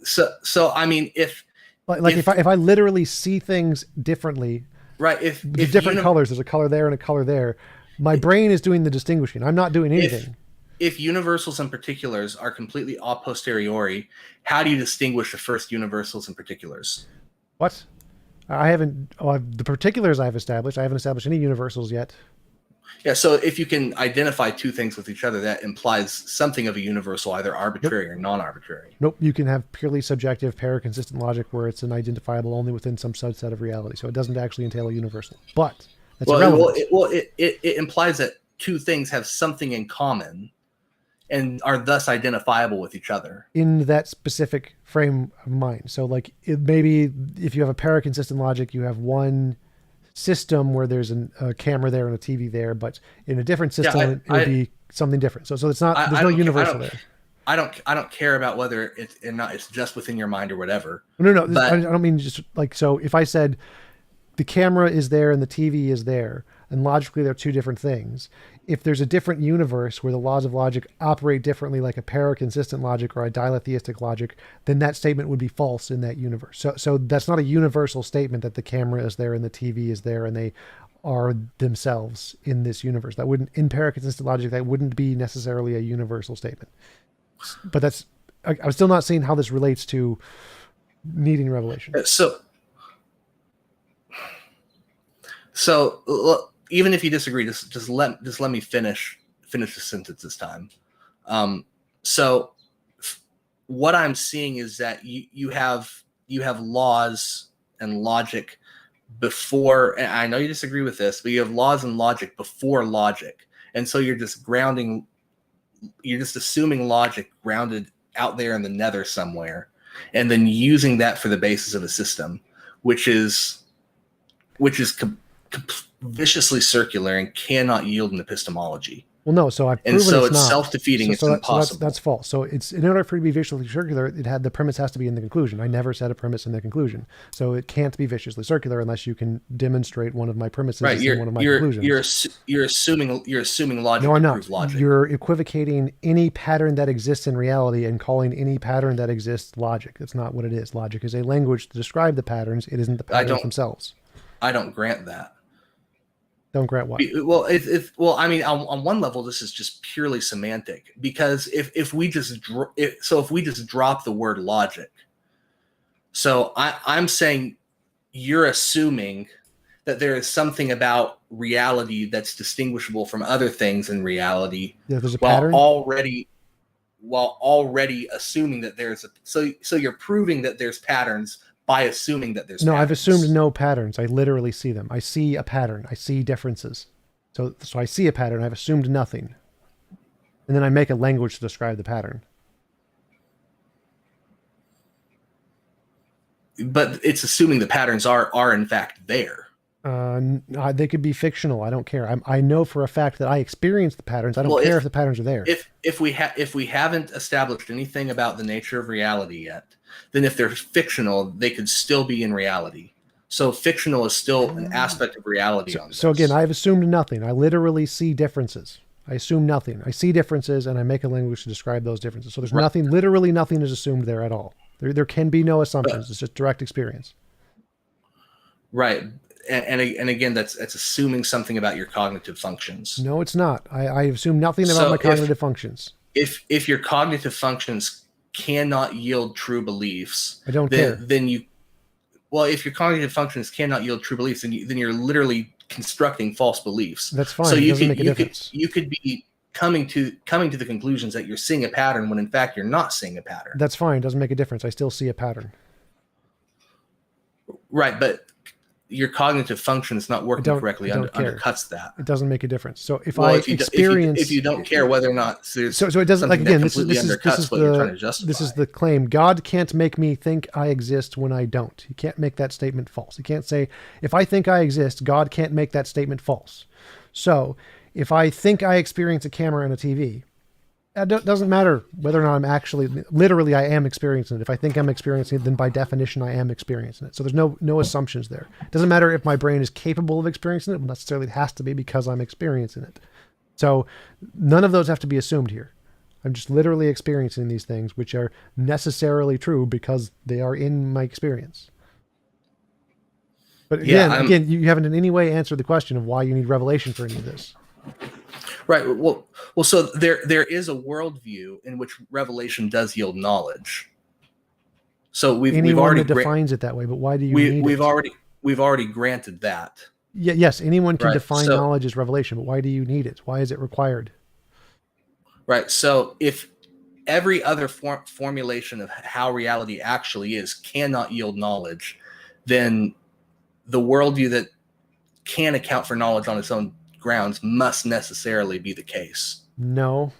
So I mean, if I literally see things differently, right? If different colors, there's a color there and a color there. My brain is doing the distinguishing. I'm not doing anything. If universals and particulars are completely a posteriori, how do you distinguish the first universals and particulars? What? I haven't. The particulars I've established. I haven't established any universals yet. Yeah, so if you can identify two things with each other, that implies something of a universal, either arbitrary or non-arbitrary. Nope. You can have purely subjective, paraconsistent logic where it's an identifiable only within some subset of reality. So it doesn't actually entail a universal. But that's irrelevant. It implies that two things have something in common and are thus identifiable with each other in that specific frame of mind. So like maybe if you have a paraconsistent logic, you have one system where there's a camera there and a TV there, but in a different system, it would be something different. So it's not, there's no universal there. I don't care about whether it's not, it's just within your mind or whatever. No, I don't mean just like, so if I said the camera is there and the TV is there, and logically they're two different things. If there's a different universe where the laws of logic operate differently, like a paraconsistent logic or a diletheistic logic, then that statement would be false in that universe. So that's not a universal statement that the camera is there and the TV is there and they are themselves in this universe. That wouldn't, in paraconsistent logic, that wouldn't be necessarily a universal statement. But I'm still not seeing how this relates to needing revelation. So even if you disagree, just let me finish the sentence this time. So what I'm seeing is that you have laws and logic before, and I know you disagree with this, but you have laws and logic before logic, and so you're just assuming logic grounded out there in the nether somewhere, and then using that for the basis of a system, which is viciously circular and cannot yield an epistemology. Well, no, so I've proven it's not. self-defeating. It's impossible. So that's false. So it's, in order for it to be viciously circular, the premise has to be in the conclusion. I never said a premise in the conclusion. So it can't be viciously circular unless you can demonstrate one of my premises in one of my conclusions. You're assuming logic. No, I'm not. Logic. You're equivocating any pattern that exists in reality and calling any pattern that exists logic. That's not what it is. Logic is a language to describe the patterns. It isn't the patterns themselves. I don't grant that. Don't grant what? Well, I mean, on one level, this is just purely semantic, because if we just drop the word logic, so I'm saying you're assuming that there is something about reality that's distinguishable from other things in reality. Yeah, there's a pattern. While already assuming that there's so you're proving that there's patterns by assuming that there's patterns. I've assumed no patterns. I literally see them. I see a pattern. I see differences. So I see a pattern. I've assumed nothing. And then I make a language to describe the pattern. But it's assuming the patterns are in fact there. They could be fictional. I don't care. I know for a fact that I experience the patterns. I don't care if the patterns are there. If we haven't established anything about the nature of reality yet, then if they're fictional, they could still be in reality. So fictional is still an aspect of reality. So again, I've assumed nothing. I literally see differences. I assume nothing. I see differences and I make a language to describe those differences. So there's nothing, literally nothing is assumed there at all. There can be no assumptions. It's just direct experience. Right. and again, that's assuming something about your cognitive functions. No, it's not. I assume nothing about my cognitive functions. If your cognitive functions cannot yield true beliefs, I don't care. Well, if your cognitive functions cannot yield true beliefs, then you're literally constructing false beliefs. That's fine. So it doesn't make a difference. You could be coming to the conclusions that you're seeing a pattern when in fact you're not seeing a pattern. That's fine. It doesn't make a difference. I still see a pattern. Right, but your cognitive function is not working correctly undercuts that. It doesn't make a difference. So if you don't care whether or not so it doesn't, like, again, this is the claim. God can't make me think I exist when I don't. He can't make that statement false. He can't say, if I think I exist, God can't make that statement false. So if I think I experience a camera and a TV, it doesn't matter whether or not I'm actually, literally, I am experiencing it. If I think I'm experiencing it, then by definition, I am experiencing it. So there's no assumptions there. It doesn't matter if my brain is capable of experiencing it. Necessarily, it has to be because I'm experiencing it. So none of those have to be assumed here. I'm just literally experiencing these things, which are necessarily true because they are in my experience. But again, you haven't in any way answered the question of why you need revelation for any of this. Right. Well. So there is a worldview in which revelation does yield knowledge. So we've already defines it that way. But why do you need it? We've already granted that. Yeah. Yes. Anyone can define knowledge as revelation, but why do you need it? Why is it required? Right. So if every other formulation of how reality actually is cannot yield knowledge, then the worldview that can account for knowledge on its own grounds must necessarily be the case. No.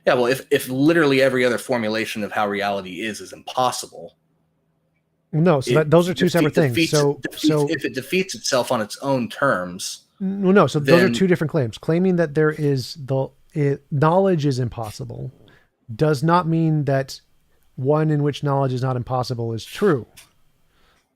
Yeah, well, if literally every other formulation of how reality is impossible. No, so those are two separate things. So if it defeats itself on its own terms. No, so those are two different claims. Claiming that there is knowledge is impossible does not mean that one in which knowledge is not impossible is true.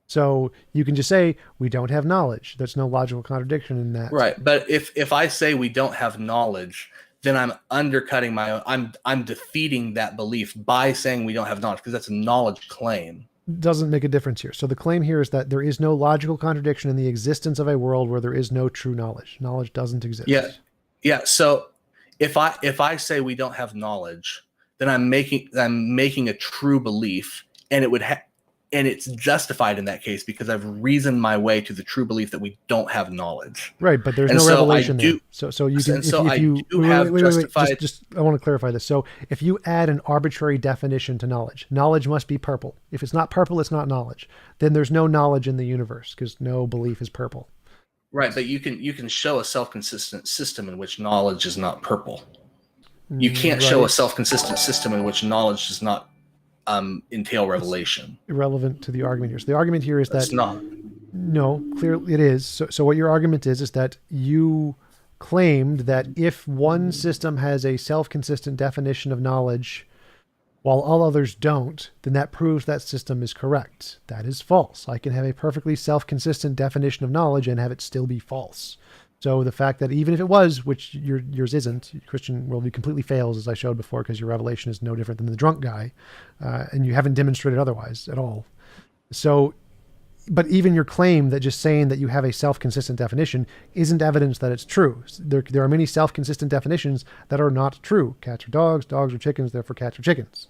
So you can just say, we don't have knowledge. There's no logical contradiction in that. Right. But if I say we don't have knowledge, then I'm undercutting my own, I'm defeating that belief by saying we don't have knowledge, because that's a knowledge claim. Doesn't make a difference here. So the claim here is that there is no logical contradiction in the existence of a world where there is no true knowledge. Knowledge doesn't exist. Yeah. So if I say we don't have knowledge, then I'm making a true belief, and and it's justified in that case because I've reasoned my way to the true belief that we don't have knowledge. Right, but there's no revelation there. So you can. I want to clarify this. So if you add an arbitrary definition to knowledge, knowledge must be purple. If it's not purple, it's not knowledge. Then there's no knowledge in the universe because no belief is purple. Right, but you can show a self-consistent system in which knowledge is not purple. You can't show a self-consistent system in which knowledge does not entail revelation. It's irrelevant to the argument here. So the argument here is That's not. No, clearly it is. So what your argument is that you claimed that if one system has a self-consistent definition of knowledge while all others don't, then that proves that system is correct. That is false. I can have a perfectly self-consistent definition of knowledge and have it still be false. So the fact that even if it was, which yours isn't, Christian worldview completely fails, as I showed before, because your revelation is no different than the drunk guy, and you haven't demonstrated otherwise at all. So, but even your claim that just saying that you have a self-consistent definition isn't evidence that it's true. There are many self-consistent definitions that are not true. Cats are dogs, dogs are chickens, therefore cats are chickens.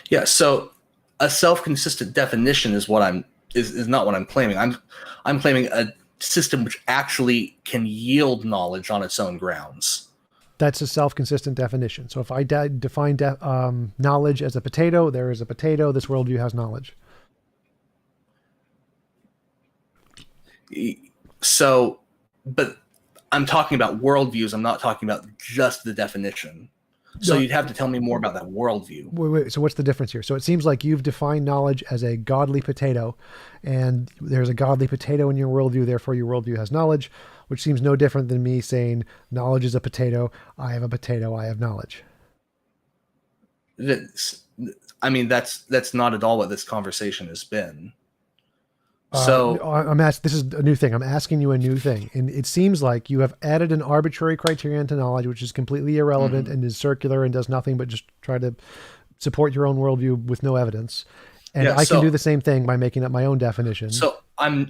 Yeah, so a self-consistent definition is not what I'm claiming. I'm claiming a system which actually can yield knowledge on its own grounds. That's a self-consistent definition. So if I define knowledge as a potato, there is a potato. This worldview has knowledge. So, but I'm talking about worldviews. I'm not talking about just the definition. So you'd have to tell me more about that worldview. Wait. So what's the difference here? So it seems like you've defined knowledge as a godly potato, and there's a godly potato in your worldview. Therefore, your worldview has knowledge, which seems no different than me saying knowledge is a potato. I have a potato. I have knowledge. That's not at all what this conversation has been. So this is a new thing. I'm asking you a new thing. And it seems like you have added an arbitrary criterion to knowledge, which is completely irrelevant and is circular and does nothing but just try to support your own worldview with no evidence. And Yeah. I can do the same thing by making up my own definition. So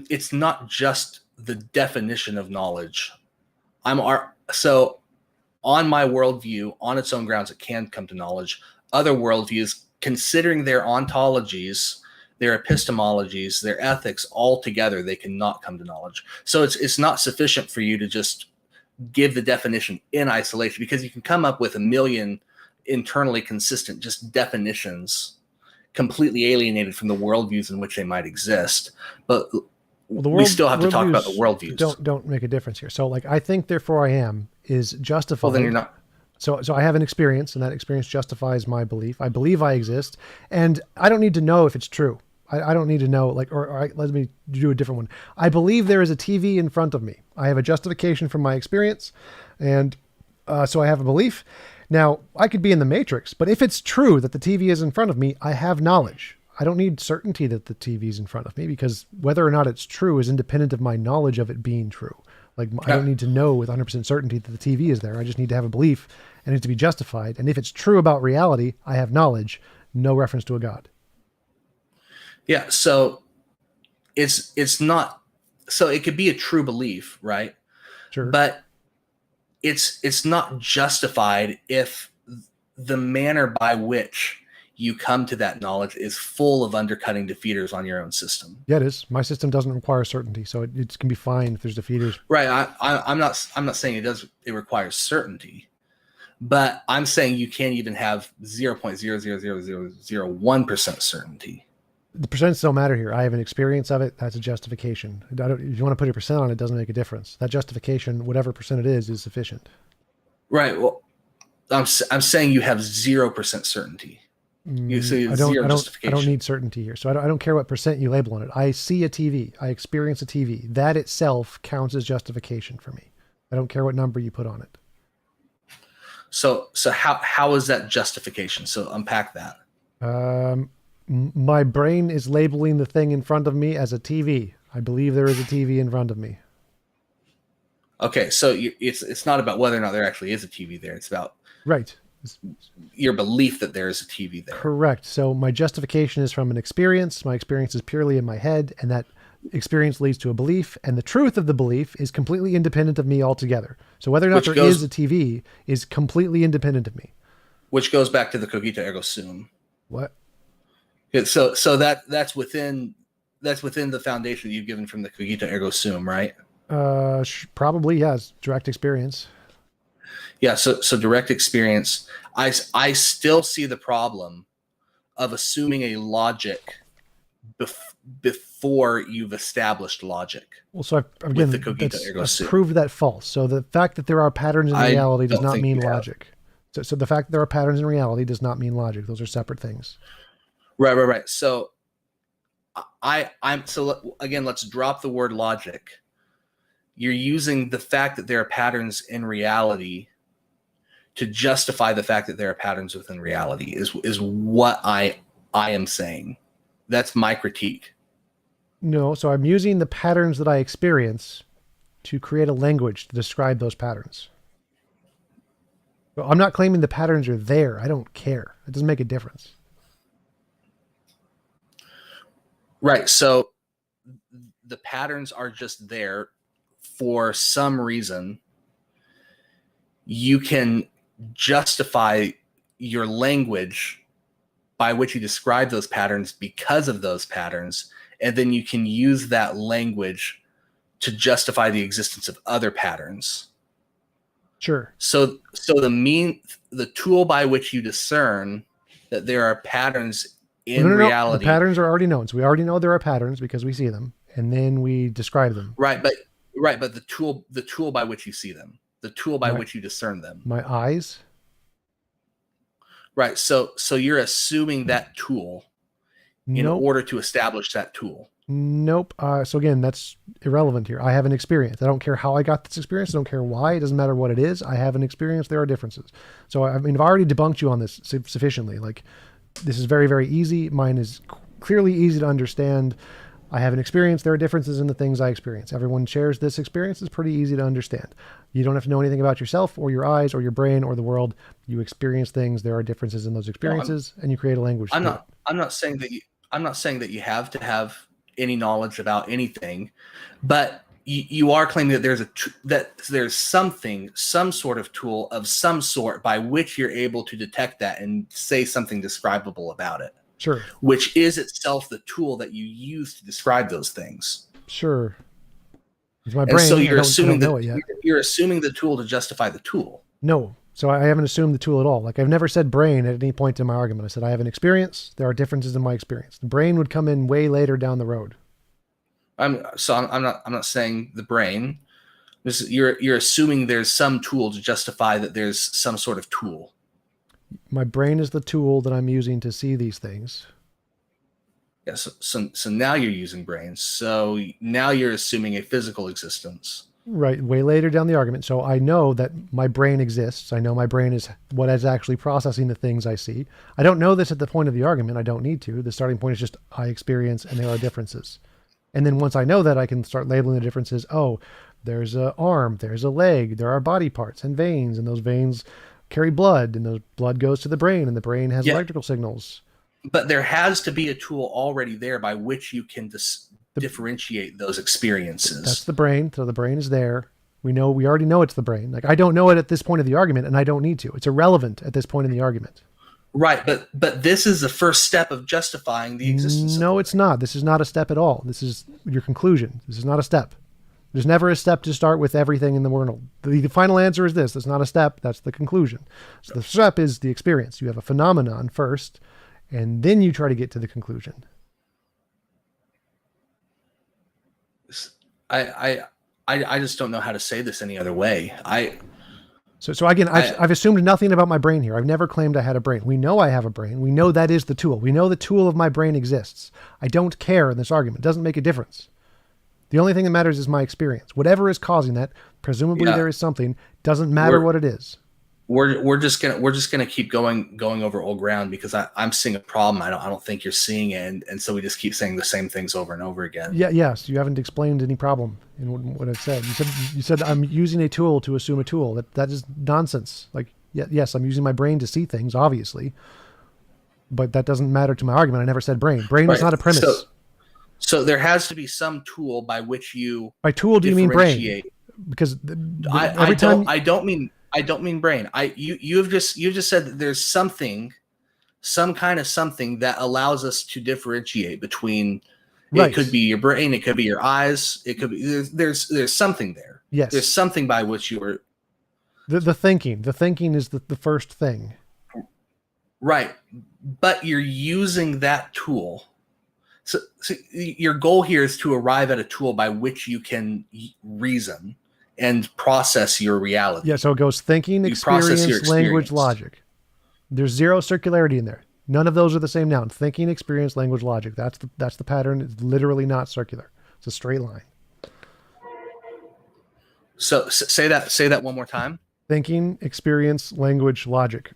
it's not just the definition of knowledge. So on my worldview, on its own grounds, it can come to knowledge. Other worldviews, considering their ontologies, their epistemologies, their ethics all together, they cannot come to knowledge. So it's not sufficient for you to just give the definition in isolation, because you can come up with a million internally consistent just definitions completely alienated from the worldviews in which they might exist. But we still have to talk about the worldviews. Don't make a difference here. So like, I think therefore I am is justified. Well, then you're not. So I have an experience, and that experience justifies my belief. I believe I exist, and I don't need to know if it's true. I don't need to know, like, or let me do a different one. I believe there is a TV in front of me. I have a justification from my experience, and so I have a belief. Now, I could be in the matrix, but if it's true that the TV is in front of me, I have knowledge. I don't need certainty that the TV is in front of me, because whether or not it's true is independent of my knowledge of it being true. Like, I don't need to know with 100% certainty that the TV is there. I just need to have a belief, and it needs to be justified. And if it's true about reality, I have knowledge, no reference to a God. Yeah. So it's not, so it could be a true belief, right? Sure. But it's not justified if the manner by which you come to that knowledge is full of undercutting defeaters on your own system. Yeah, it is. My system doesn't require certainty, so it can be fine if there's defeaters. Right. I'm not saying it does. It requires certainty, but I'm saying you can't even have 0.00001% certainty. The percents don't matter here. I have an experience of it. That's a justification. If you want to put a percent on it, doesn't make a difference. That justification, whatever percent it is sufficient. Right. Well, I'm saying you have 0% certainty. You say I don't need certainty here. So I don't care what percent you label on it. I see a TV. I experience a TV. That itself counts as justification for me. I don't care what number you put on it. So how is that justification? So unpack that. My brain is labeling the thing in front of me as a TV. I believe there is a TV in front of me. Okay, so it's not about whether or not there actually is a TV there. It's about right. Your belief that there is a TV there. Correct. So my justification is from an experience. My experience is purely in my head, and that experience leads to a belief, and the truth of the belief is completely independent of me altogether. So whether or not there is a TV is completely independent of me. Which goes back to the cogito ergo sum. What? So that's within the foundation that you've given from the cogito ergo sum, right? Probably, yes. Direct experience. Yeah. So direct experience. I still see the problem of assuming a logic before you've established logic. Well, so I've proved that false. So the fact that there are patterns in reality does not mean logic. So the fact that there are patterns in reality does not mean logic. Those are separate things. Right. So again, let's drop the word logic. You're using the fact that there are patterns in reality to justify the fact that there are patterns within reality is what I am saying. That's my critique. No, so I'm using the patterns that I experience to create a language to describe those patterns. But I'm not claiming the patterns are there. I don't care. It doesn't make a difference. Right. So the patterns are just there for some reason. You can justify your language by which you describe those patterns because of those patterns, and then you can use that language to justify the existence of other patterns. Sure. So the tool by which you discern that there are patterns in reality. The patterns are already known. So we already know there are patterns because we see them, and then we describe them. Right, but the tool by which you see them, the tool by which you discern them. My eyes. Right. So you're assuming that tool in order to establish that tool. Nope. So again, that's irrelevant here. I have an experience. I don't care how I got this experience. I don't care why. It doesn't matter what it is. I have an experience. There are differences. So I mean, I've already debunked you on this sufficiently. Like, this is very, very easy. Mine is clearly easy to understand. I have an experience. There are differences in the things I experience. Everyone shares this experience. It's pretty easy to understand. You don't have to know anything about yourself or your eyes or your brain or the world. You experience things. There are differences in those experiences, and you create a language. I'm not saying that I'm not saying that you have to have any knowledge about anything, but you are claiming that there's some sort of tool of some sort by which you're able to detect that and say something describable about it. Sure. Which is itself the tool that you use to describe those things. Sure. It's my brain. And so I don't know it yet. You're assuming the tool to justify the tool. No. So I haven't assumed the tool at all. Like I've never said brain at any point in my argument. I said I have an experience. There are differences in my experience. The brain would come in way later down the road. I'm not saying the brain. You're assuming there's some tool to justify that there's some sort of tool. My brain is the tool that I'm using to see these things. Yeah, so now you're using brains. So now you're assuming a physical existence. Right, way later down the argument. So I know that my brain exists. I know my brain is what is actually processing the things I see. I don't know this at the point of the argument. I don't need to. The starting point is just I experience and there are differences. And then once I know that, I can start labeling the differences. Oh, there's an arm, there's a leg, there are body parts and veins, and those veins carry blood, and those blood goes to the brain, and the brain has electrical signals. But there has to be a tool already there by which you can differentiate those experiences. That's the brain. So the brain is there. We already know it's the brain. Like I don't know it at this point of the argument, and I don't need to. It's irrelevant at this point in the argument. Right, but this is the first step of justifying the existence. No, it's not. This is not a step at all. This is your conclusion. This is not a step. There's never a step to start with everything in the world. The final answer is this. That's not a step. That's the conclusion. So the step is the experience. You have a phenomenon first, and then you try to get to the conclusion. I just don't know how to say this any other way. So again, I've assumed nothing about my brain here. I've never claimed I had a brain. We know I have a brain. We know that is the tool. We know the tool of my brain exists. I don't care in this argument. It doesn't make a difference. The only thing that matters is my experience. Whatever is causing that, presumably there is something. Doesn't matter what it is. We're just gonna keep going over old ground because I'm seeing a problem. I don't think you're seeing it, and so we just keep saying the same things over and over again. Yeah. Yes. You haven't explained any problem in what I've said. You said I'm using a tool to assume a tool. That is nonsense. Like yes, I'm using my brain to see things, obviously, but that doesn't matter to my argument. I never said brain. Brain was not a premise. So there has to be some tool by which you. By tool, do you mean brain? Because I don't mean brain. You've just said that there's some kind of something that allows us to differentiate between. Right. It could be your brain. It could be your eyes. It could be there's something there. Yes. There's something by which you are. The thinking. The thinking is the first thing. Right, but you're using that tool. So your goal here is to arrive at a tool by which you can reason and process your reality. Yeah, so it goes thinking, experience, language, logic. There's zero circularity in there. None of those are the same noun. Thinking, experience, language, logic. That's the pattern. It's literally not circular. It's a straight line. So say that one more time. Thinking, experience, language, logic.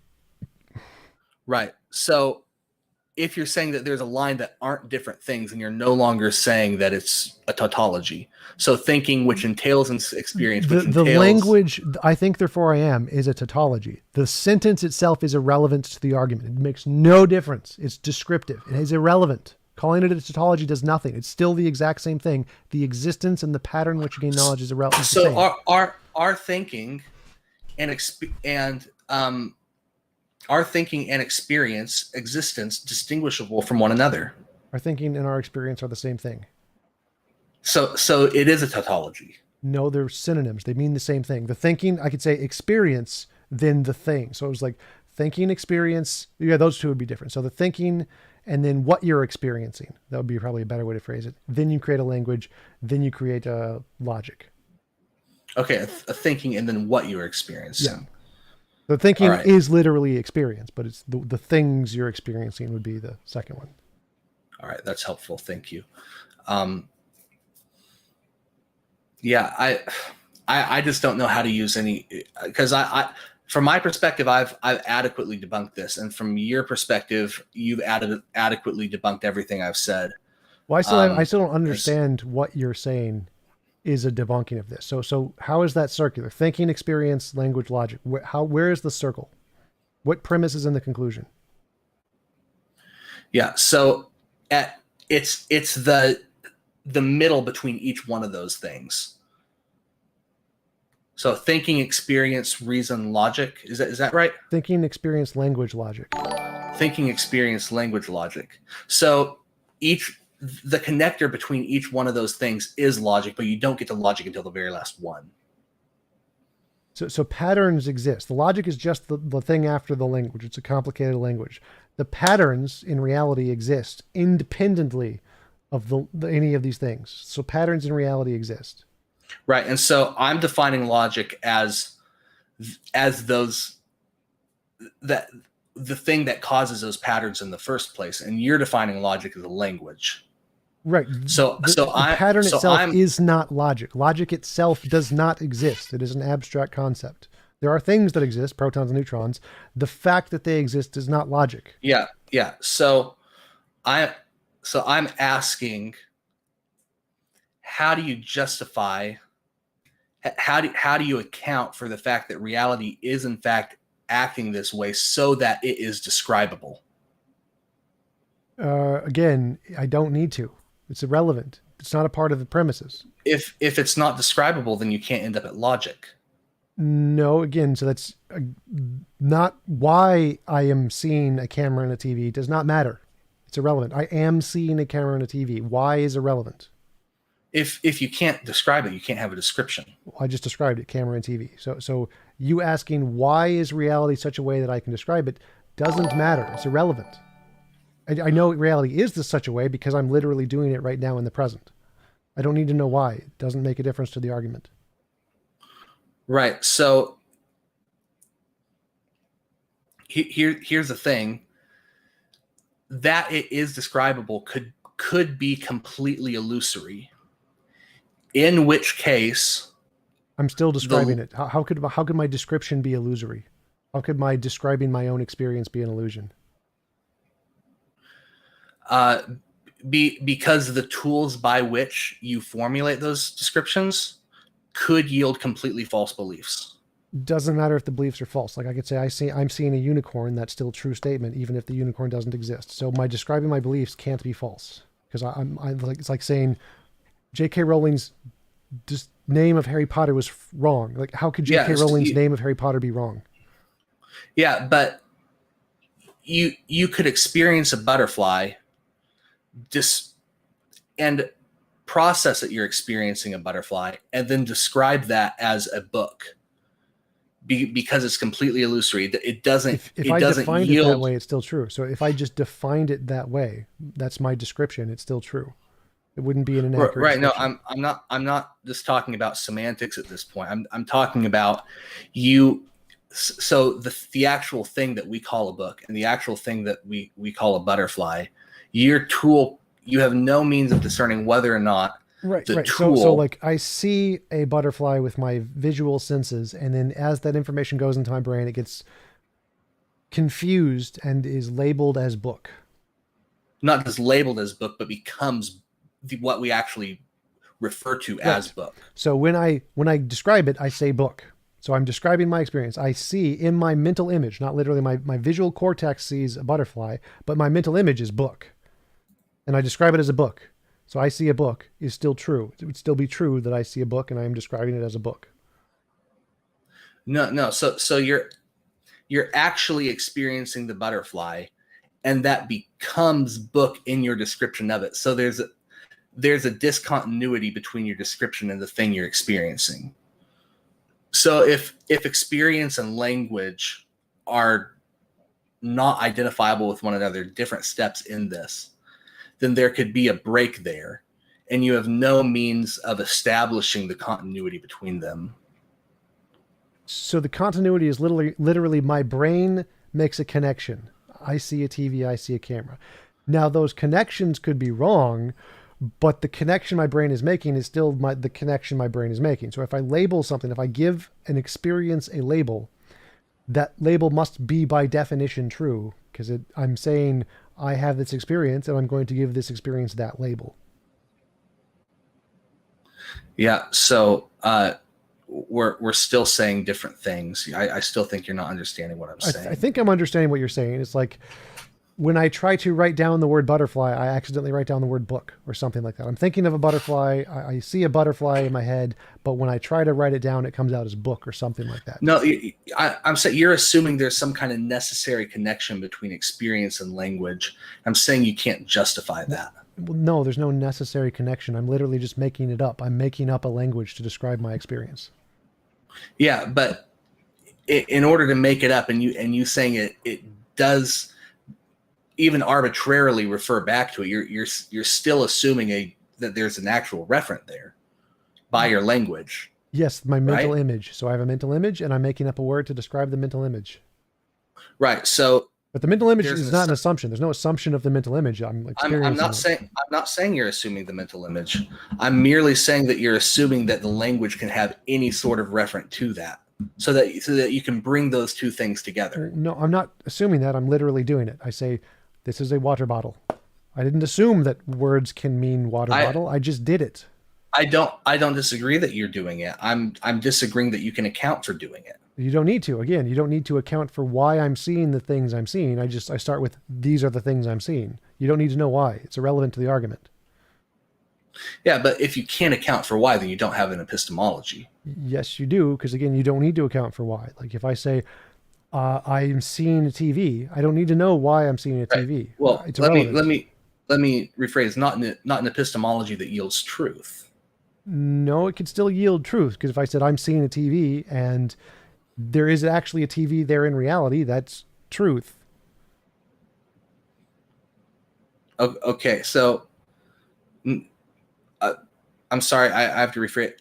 Right. So if you're saying that there's a line that aren't different things, and you're no longer saying that it's a tautology. So thinking, which entails experience, the language, I think, therefore I am, is a tautology. The sentence itself is irrelevant to the argument. It makes no difference. It's descriptive. It is irrelevant. Calling it a tautology does nothing. It's still the exact same thing. The existence and the pattern which you gain knowledge is irrelevant. So our thinking our thinking and experience, existence, distinguishable from one another. Our thinking and our experience are the same thing. So it is a tautology. No, they're synonyms. They mean the same thing. The thinking, I could say experience, then the thing. So it was like thinking, experience. Yeah, those two would be different. So the thinking and then what you're experiencing. That would be probably a better way to phrase it. Then you create a language. Then you create a logic. Okay, a thinking and then what you're experiencing. Yeah. The thinking is literally experience, but it's the things you're experiencing would be the second one. All right, that's helpful. Thank you. Yeah, I just don't know how to use any, because I from my perspective, I've adequately debunked this, and from your perspective, you've adequately debunked everything I've said. Well, I still don't understand what you're saying is a debunking of this. So how is that circular? Thinking, experience, language, logic. Where is the circle? What premise is in the conclusion? Yeah. So at it's the middle between each one of those things. So thinking, experience, reason, logic. Is that right? Thinking, experience, language, logic. Thinking, experience, language, logic. So the connector between each one of those things is logic, but you don't get to logic until the very last one. So patterns exist. The logic is just the thing after the language. It's a complicated language. The patterns in reality exist independently of any of these things. So patterns in reality exist. Right. And so I'm defining logic as those that the thing that causes those patterns in the first place, and you're defining logic as a language. Right. So the pattern itself is not logic. Logic itself does not exist. It is an abstract concept. There are things that exist, protons and neutrons. The fact that they exist is not logic. Yeah. So I'm asking, how do you justify? How do you account for the fact that reality is in fact acting this way so that it is describable? Again, I don't need to. It's irrelevant. It's not a part of the premises. If it's not describable, then you can't end up at logic. No, again, so that's not why I am seeing a camera and a TV. It does not matter. It's irrelevant. I am seeing a camera and a TV. Why is irrelevant? If you can't describe it, you can't have a description. Well, I just described it, camera and TV. So you asking why is reality such a way that I can describe it doesn't matter. It's irrelevant. I know reality is such a way because I'm literally doing it right now in the present. I don't need to know why. It doesn't make a difference to the argument. Right. So here's the thing. That it is describable could be completely illusory. In which case, I'm still describing it. How could my description be illusory? How could my describing my own experience be an illusion? Because the tools by which you formulate those descriptions could yield completely false beliefs. Doesn't matter if the beliefs are false. Like I could say, I'm seeing a unicorn. That's still a true statement, even if the unicorn doesn't exist. So my describing my beliefs can't be false because I'm like, it's like saying J.K. Rowling's name of Harry Potter was wrong. Like, how could J.K. Rowling's name of Harry Potter be wrong? Yeah, but you could experience a butterfly and process that you're experiencing a butterfly and then describe that as a book because it's completely illusory. It doesn't. If I defined it that way, it's still true. So if I just defined it that way, that's my description. It's still true. It wouldn't be an inaccurate. Right. No, I'm not just talking about semantics at this point. I'm talking about you. So the actual thing that we call a book and the actual thing that we call a butterfly, your tool, you have no means of discerning whether or not the tool. So like I see a butterfly with my visual senses, and then as that information goes into my brain, it gets confused and is labeled as book. Not just labeled as book, but becomes what we actually refer to as book. So when I describe it, I say book. So I'm describing my experience. I see in my mental image, not literally my visual cortex sees a butterfly, but my mental image is book. And I describe it as a book. So I see a book is still true. It would still be true that I see a book and I am describing it as a book. No. So you're actually experiencing the butterfly, and that becomes book in your description of it. So there's a discontinuity between your description and the thing you're experiencing. So if experience and language are not identifiable with one another, different steps in this, then there could be a break there, and you have no means of establishing the continuity between them. So the continuity is literally my brain makes a connection. I see a TV, I see a camera. Now those connections could be wrong, but the connection my brain is making is still the connection my brain is making. So if I label something, if I give an experience a label, that label must be by definition true, because I'm saying I have this experience and I'm going to give this experience that label. Yeah. So we're still saying different things. I still think you're not understanding what I'm saying. I think I'm understanding what you're saying. It's like when I try to write down the word butterfly, I accidentally write down the word book or something like that. I'm thinking of a butterfly. I see a butterfly in my head, but when I try to write it down, it comes out as book or something like that. No, I'm saying you're assuming there's some kind of necessary connection between experience and language. I'm saying you can't justify that. Well, no, there's no necessary connection. I'm literally just making it up. I'm making up a language to describe my experience. Yeah, but in order to make it up, and you saying it does even arbitrarily refer back to it, you're still assuming that there's an actual referent there by your language. Yes, my mental right? image. So I have a mental image, and I'm making up a word to describe the mental image. Right. So, but the mental image is not an assumption. There's no assumption of the mental image. I'm experiencing. I'm not saying you're assuming the mental image. I'm merely saying that you're assuming that the language can have any sort of referent to that, so that you can bring those two things together. No, I'm not assuming that. I'm literally doing it. I say, this is a water bottle. I didn't assume that words can mean water bottle. I just did it. I don't disagree that you're doing it. I'm disagreeing that you can account for doing it. You don't need to. Again, you don't need to account for why I'm seeing the things I'm seeing. I start with, these are the things I'm seeing. You don't need to know why. It's irrelevant to the argument. Yeah, but if you can't account for why, then you don't have an epistemology. Yes, you do, because again, you don't need to account for why. Like if I say, I'm seeing a TV, I don't need to know why I'm seeing a TV. Right. Well, it's let me rephrase. Not an epistemology that yields truth. No, it could still yield truth, because if I said I'm seeing a TV and there is actually a TV there in reality, that's truth. Okay, so I'm sorry, I have to rephrase.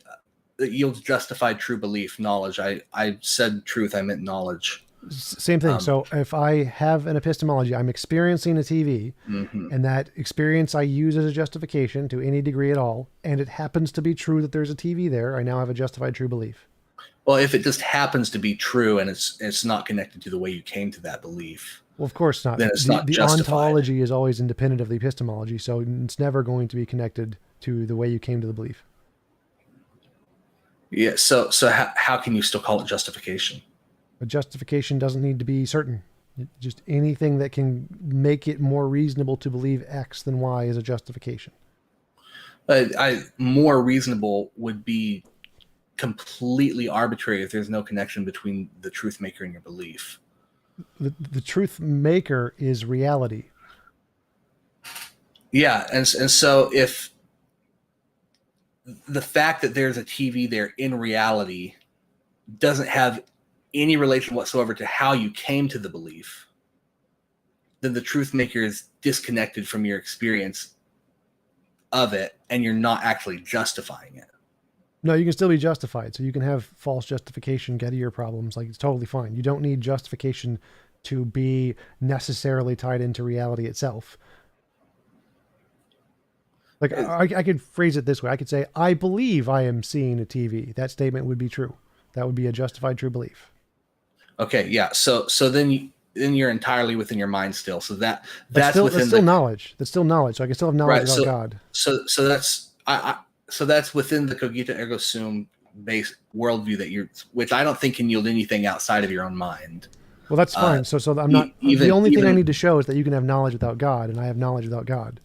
It yields justified true belief, knowledge. I said truth, I meant knowledge. Same thing. So if I have an epistemology, I'm experiencing a TV, and that experience I use as a justification to any degree at all, and it happens to be true that there's a TV there, I now have a justified true belief. Well, if it just happens to be true and it's not connected to the way you came to that belief. Well, of course not. Then it's not the justified. Ontology is always independent of the epistemology, so it's never going to be connected to the way you came to the belief. Yeah. So how can you still call it justification? A justification doesn't need to be certain. Just anything that can make it more reasonable to believe X than Y is a justification. More reasonable would be completely arbitrary if there's no connection between the truth maker and your belief. The truth maker is reality. Yeah, and so if the fact that there's a TV there in reality doesn't have any relation whatsoever to how you came to the belief, then the truth maker is disconnected from your experience of it, and you're not actually justifying it. No, you can still be justified. So you can have false justification get to your problems. Like, it's totally fine. You don't need justification to be necessarily tied into reality itself. Like, I could phrase it this way. I could say, I believe I am seeing a TV. That statement would be true. That would be a justified true belief. Okay, yeah. So then you're entirely within your mind still. So that's still knowledge. That's still knowledge. So I can still have knowledge about God. So that's within the cogito ergo sum based worldview which I don't think can yield anything outside of your own mind. Well, that's fine. So I'm not. The only thing I need to show is that you can have knowledge without God, and I have knowledge without God.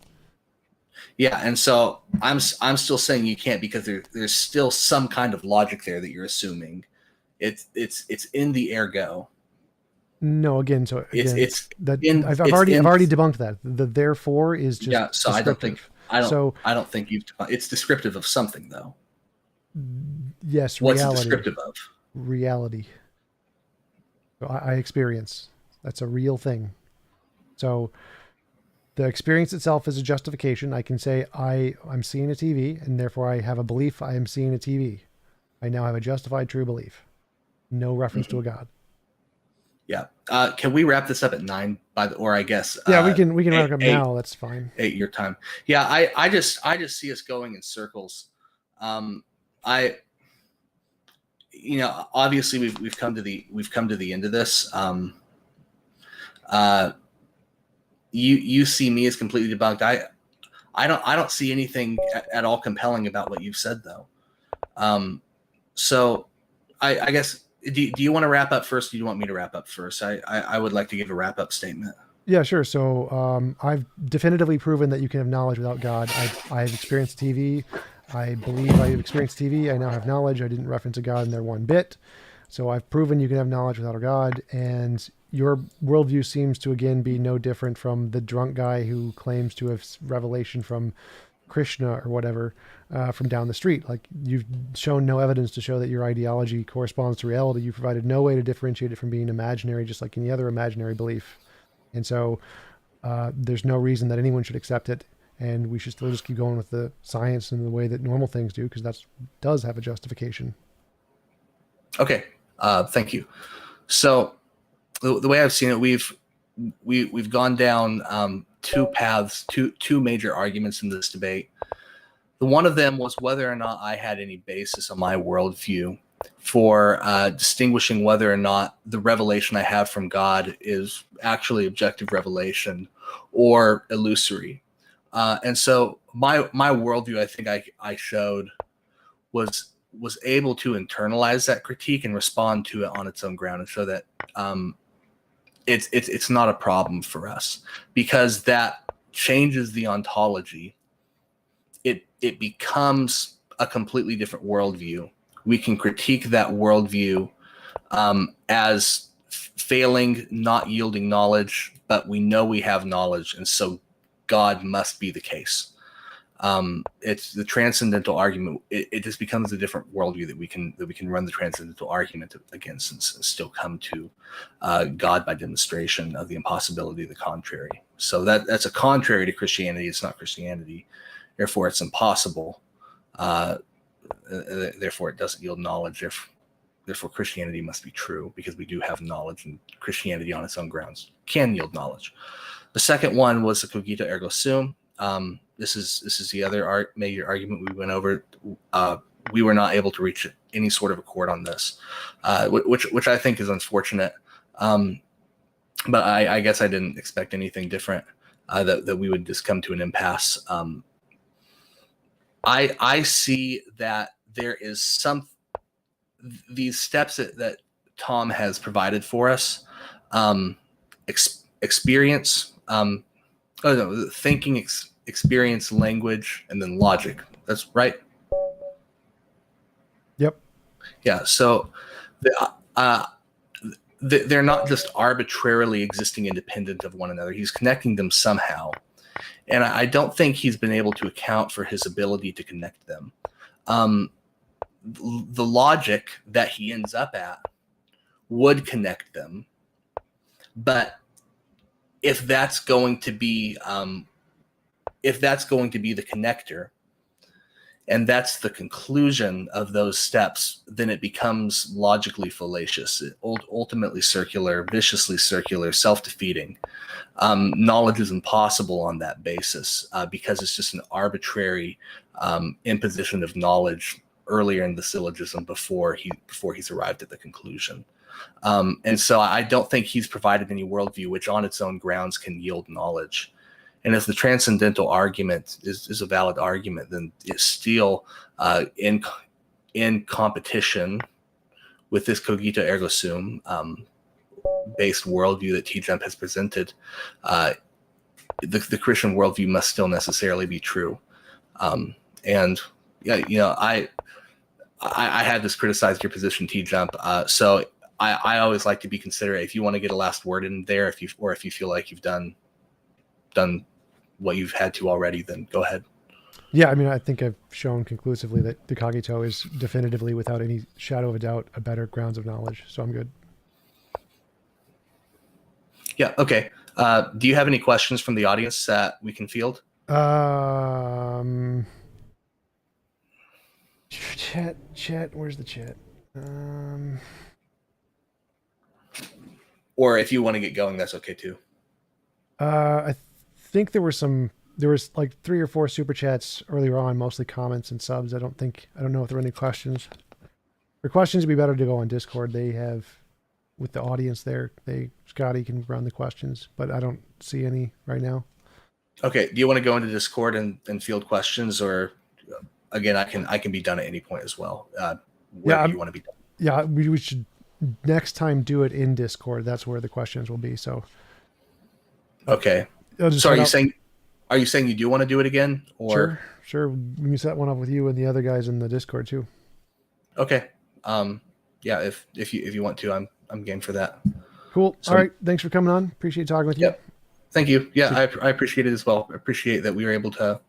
Yeah, and so I'm still saying you can't, because there's still some kind of logic there that you're assuming. It's in the ergo. No, again, so again, I've already debunked that. The therefore is just So descriptive. I don't think it's descriptive of something though. Yes, what's reality. It descriptive of? Reality. So I experience. That's a real thing. So the experience itself is a justification. I can say I'm seeing a TV, and therefore I have a belief I am seeing a TV. I now have a justified true belief. No reference to a God. Yeah. Can we wrap this up at 9? Or I guess. Yeah, we can wrap it up now. That's fine. 8 your time. Yeah, I just see us going in circles. Obviously we've come to the end of this. You see me as completely debunked. I don't see anything at all compelling about what you've said though. So I guess, do you want to wrap up first? Or do you want me to wrap up first? I would like to give a wrap up statement. Yeah, sure. So I've definitively proven that you can have knowledge without God. I've experienced TV. I believe I've experienced TV. I now have knowledge. I didn't reference a God in there one bit. So I've proven you can have knowledge without a God. And your worldview seems to, again, be no different from the drunk guy who claims to have revelation from Krishna or whatever from down the street. Like, you've shown no evidence to show that your ideology corresponds to reality. You provided no way to differentiate it from being imaginary, just like any other imaginary belief. And so there's no reason that anyone should accept it. And we should still just keep going with the science and the way that normal things do, because that does have a justification. Okay, thank you. So the way I've seen it, we've gone down two paths, two major arguments in this debate. The one of them was whether or not I had any basis on my worldview for distinguishing whether or not the revelation I have from God is actually objective revelation or illusory. And so my worldview, I think I showed, was able to internalize that critique and respond to it on its own ground, and show that it's not a problem for us, because that changes the ontology. It becomes a completely different worldview. We can critique that worldview as failing, not yielding knowledge, but we know we have knowledge, and so God must be the case. It's the transcendental argument. It just becomes a different worldview that we can run the transcendental argument against, and still come to God by demonstration of the impossibility of the contrary. So that's a contrary to Christianity. It's not Christianity. Therefore, it's impossible. Therefore, it doesn't yield knowledge. Therefore, Christianity must be true, because we do have knowledge, and Christianity on its own grounds can yield knowledge. The second one was the cogito ergo sum. This is the other major argument we went over. We were not able to reach any sort of accord on this, which I think is unfortunate. But I guess I didn't expect anything different, that we would just come to an impasse. I see that there is these steps that Tom has provided for us, experience, thinking, experience, language, and then logic. That's right. Yep. Yeah. So they're not just arbitrarily existing independent of one another. He's connecting them somehow. And I don't think he's been able to account for his ability to connect them. The logic that he ends up at would connect them. But if that's going to be the connector, and that's the conclusion of those steps, then it becomes logically fallacious, ultimately circular, viciously circular, self-defeating. Knowledge is impossible on that basis, because it's just an arbitrary imposition of knowledge earlier in the syllogism before he's arrived at the conclusion. And so I don't think he's provided any worldview which on its own grounds can yield knowledge. And if the transcendental argument is a valid argument, then it's still in competition with this cogito ergo sum based worldview that TJump has presented. The Christian worldview must still necessarily be true. And yeah, I had this criticized your position, TJump. So I always like to be considerate. If you want to get a last word in there, if you feel like you've done what you've had to already, then go ahead. Yeah, I mean, I think I've shown conclusively that the cogito is definitively, without any shadow of a doubt, a better grounds of knowledge. So I'm good. Yeah. Okay. Do you have any questions from the audience that we can field? Chat. Where's the chat? Or if you want to get going, that's okay too. I think there was like 3 or 4 super chats earlier on, mostly comments and subs. I don't know if there are any questions. For questions, it'd be better to go on Discord. They have, with the audience there, Scotty can run the questions, but I don't see any right now. Okay. Do you want to go into Discord and field questions, or again, I can be done at any point as well. Wherever you want to be done. Yeah, we should next time do it in Discord. That's where the questions will be. So Okay. I'll just So head out. are you saying you do want to do it again, or? Sure. We can set one up with you and the other guys in the Discord too. Okay. Yeah, if you want to, I'm game for that. Cool. So, All right. Thanks for coming on. Appreciate talking with you. yep. Thank you. Yeah, See- I appreciate it as well. I appreciate that we were able to,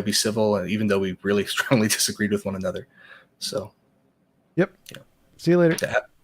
be civil, and even though we really strongly disagreed with one another. So, Yep. yeah. See you later. Yeah.